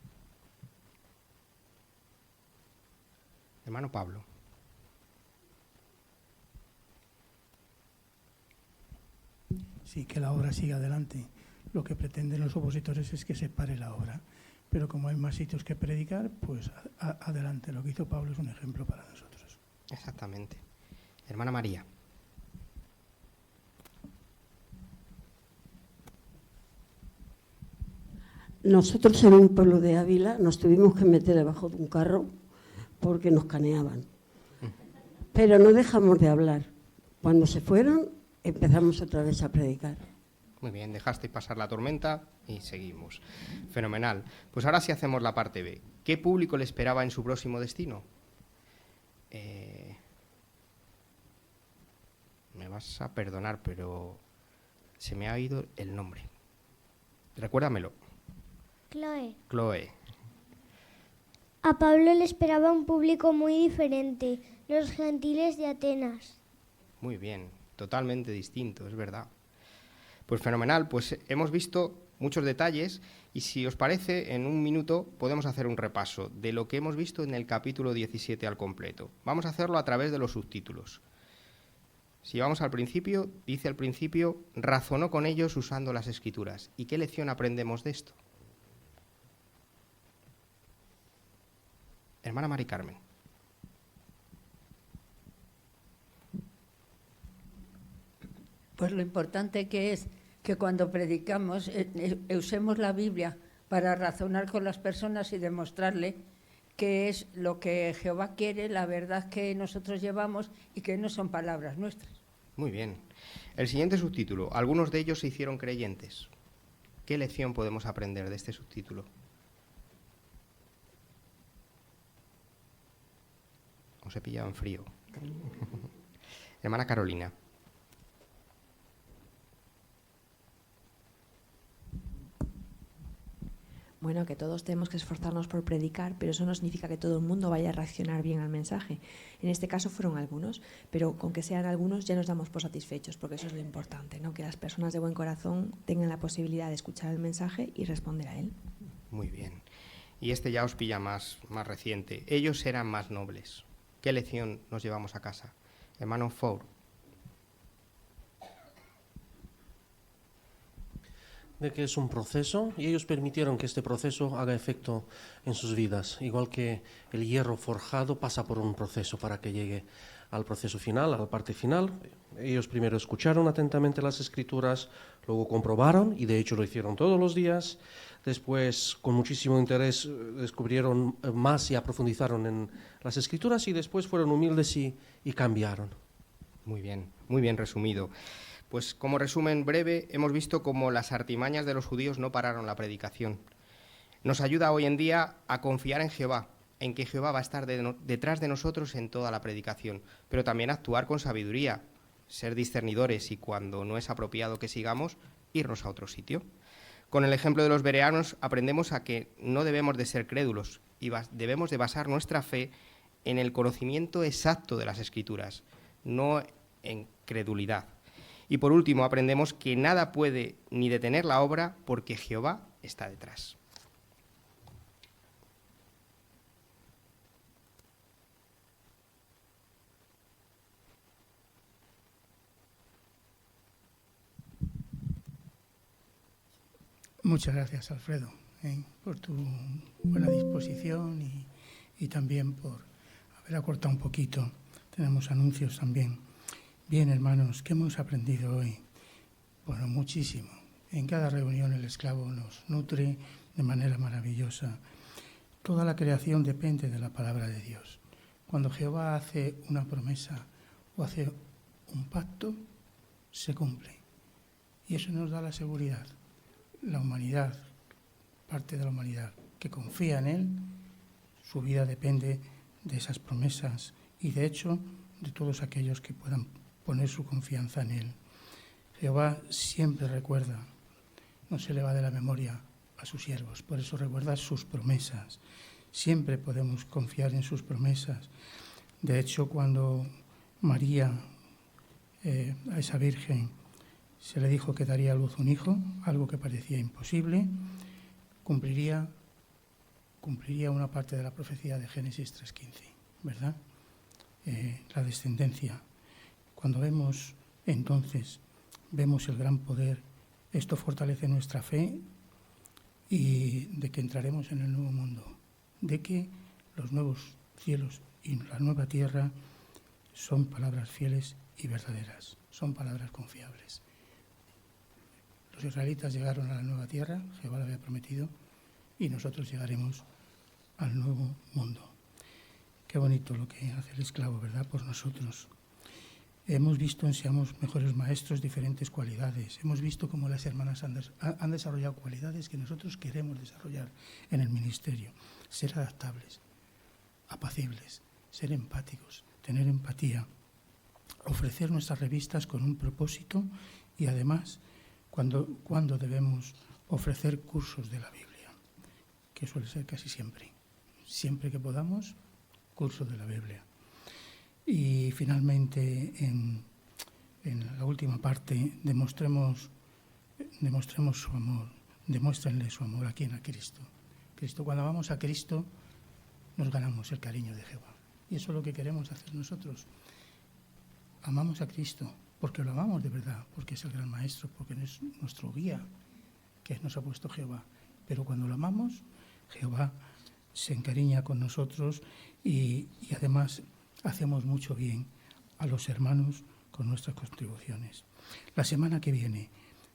Hermano Pablo. Sí, que la obra siga adelante. Lo que pretenden los opositores es que se pare la obra. Pero como hay más sitios que predicar, pues adelante. Lo que hizo Pablo es un ejemplo para nosotros. Exactamente. Hermana María. Nosotros en un pueblo de Ávila nos tuvimos que meter debajo de un carro porque nos caneaban. Pero no dejamos de hablar. Cuando se fueron, empezamos otra vez a predicar. Muy bien, dejasteis pasar la tormenta y seguimos. Fenomenal. Pues ahora sí hacemos la parte B. ¿Qué público le esperaba en su próximo destino? Me vas a perdonar, pero se me ha ido el nombre. Recuérdamelo. Chloe. A Pablo le esperaba un público muy diferente, los gentiles de Atenas. Muy bien, totalmente distinto, es verdad. Pues fenomenal, pues hemos visto muchos detalles y si os parece, en un minuto podemos hacer un repaso de lo que hemos visto en el capítulo 17 al completo. Vamos a hacerlo a través de los subtítulos. Si vamos al principio, dice al principio, razonó con ellos usando las Escrituras. ¿Y qué lección aprendemos de esto? Hermana Mari Carmen. Pues lo importante que es que cuando predicamos usemos la Biblia para razonar con las personas y demostrarle qué es lo que Jehová quiere, la verdad que nosotros llevamos y que no son palabras nuestras. Muy bien. El siguiente subtítulo, algunos de ellos se hicieron creyentes. ¿Qué lección podemos aprender de este subtítulo? Os he pillado en frío. Hermana Carolina. Bueno, que todos tenemos que esforzarnos por predicar, pero eso no significa que todo el mundo vaya a reaccionar bien al mensaje. En este caso fueron algunos, pero con que sean algunos ya nos damos por satisfechos, porque eso es lo importante, ¿no? Que las personas de buen corazón tengan la posibilidad de escuchar el mensaje y responder a él. Muy bien. Y este ya os pilla más reciente. Ellos eran más nobles. ¿Qué lección nos llevamos a casa? Hermano Four. de que es un proceso y ellos permitieron que este proceso haga efecto en sus vidas, igual que el hierro forjado pasa por un proceso para que llegue al proceso final, a la parte final. Ellos primero escucharon atentamente las escrituras, luego comprobaron, y de hecho lo hicieron todos los días. Después, con muchísimo interés, descubrieron más y aprofundizaron en las escrituras, y después fueron humildes y cambiaron. Muy bien resumido. Pues como resumen breve, hemos visto cómo las artimañas de los judíos no pararon la predicación. Nos ayuda hoy en día a confiar en Jehová, en que Jehová va a estar detrás de nosotros en toda la predicación, pero también actuar con sabiduría, ser discernidores y cuando no es apropiado que sigamos, irnos a otro sitio. Con el ejemplo de los bereanos aprendemos a que no debemos de ser crédulos y debemos de basar nuestra fe en el conocimiento exacto de las Escrituras, no en credulidad. Y por último aprendemos que nada puede ni detener la obra porque Jehová está detrás. Muchas gracias, Alfredo, por tu buena disposición y también por haber acortado un poquito. Tenemos anuncios también. Bien, hermanos, ¿qué hemos aprendido hoy? Bueno, muchísimo. En cada reunión el esclavo nos nutre de manera maravillosa. Toda la creación depende de la palabra de Dios. Cuando Jehová hace una promesa o hace un pacto, se cumple. Y eso nos da la seguridad. La humanidad, parte de la humanidad que confía en Él, su vida depende de esas promesas y, de hecho, de todos aquellos que puedan poner su confianza en Él. Jehová siempre recuerda, no se le va de la memoria a sus siervos, por eso recuerda sus promesas. Siempre podemos confiar en sus promesas. De hecho, cuando María, a esa Virgen, se le dijo que daría a luz un hijo, algo que parecía imposible, cumpliría una parte de la profecía de Génesis 3:15, ¿verdad? La descendencia. Cuando vemos entonces, vemos el gran poder, esto fortalece nuestra fe y de que entraremos en el nuevo mundo, de que los nuevos cielos y la nueva tierra son palabras fieles y verdaderas, son palabras confiables. Los israelitas llegaron a la nueva tierra, Jehová lo había prometido, y nosotros llegaremos al nuevo mundo. Qué bonito lo que hace el esclavo, ¿verdad?, por nosotros. Hemos visto en Seamos Mejores Maestros diferentes cualidades. Hemos visto cómo las hermanas han desarrollado cualidades que nosotros queremos desarrollar en el ministerio. Ser adaptables, apacibles, ser empáticos, tener empatía, ofrecer nuestras revistas con un propósito y además cuando debemos ofrecer cursos de la Biblia, que suele ser casi siempre que podamos, cursos de la Biblia. Y finalmente, en la última parte, demostremos su amor, demuéstrenle su amor a quien, a Cristo. Cuando vamos a Cristo, nos ganamos el cariño de Jehová. Y eso es lo que queremos hacer nosotros. Amamos a Cristo, porque lo amamos de verdad, porque es el gran maestro, porque es nuestro guía, que nos ha puesto Jehová. Pero cuando lo amamos, Jehová se encariña con nosotros y además hacemos mucho bien a los hermanos con nuestras contribuciones. La semana que viene,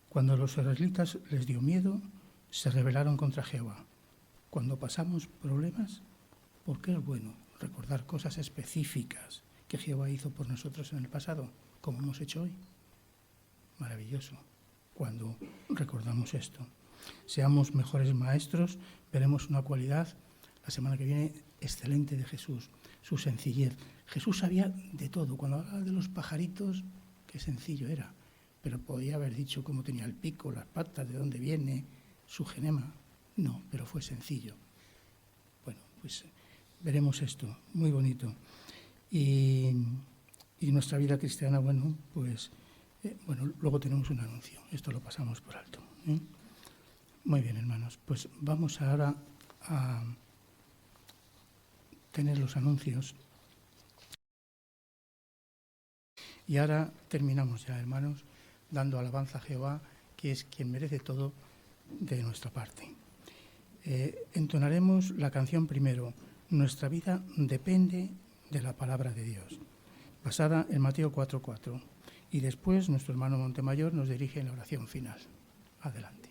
cuando a los israelitas les dio miedo, se rebelaron contra Jehová. Cuando pasamos problemas, porque es bueno recordar cosas específicas que Jehová hizo por nosotros en el pasado, como hemos hecho hoy. Maravilloso cuando recordamos esto. Seamos mejores maestros, veremos una cualidad la semana que viene excelente de Jesús, su sencillez. Jesús sabía de todo. Cuando hablaba de los pajaritos, qué sencillo era, pero podía haber dicho cómo tenía el pico, las patas, de dónde viene, su genema. No, pero fue sencillo. Bueno, pues veremos esto, muy bonito. Y nuestra vida cristiana, bueno, pues luego tenemos un anuncio. Esto lo pasamos por alto. Muy bien, hermanos. Pues vamos ahora a tener los anuncios. Y ahora terminamos ya, hermanos, dando alabanza a Jehová, que es quien merece todo de nuestra parte. Entonaremos la canción primero, Nuestra vida depende de la palabra de Dios, basada en Mateo 4:4. Y después nuestro hermano Montemayor nos dirige en la oración final. Adelante.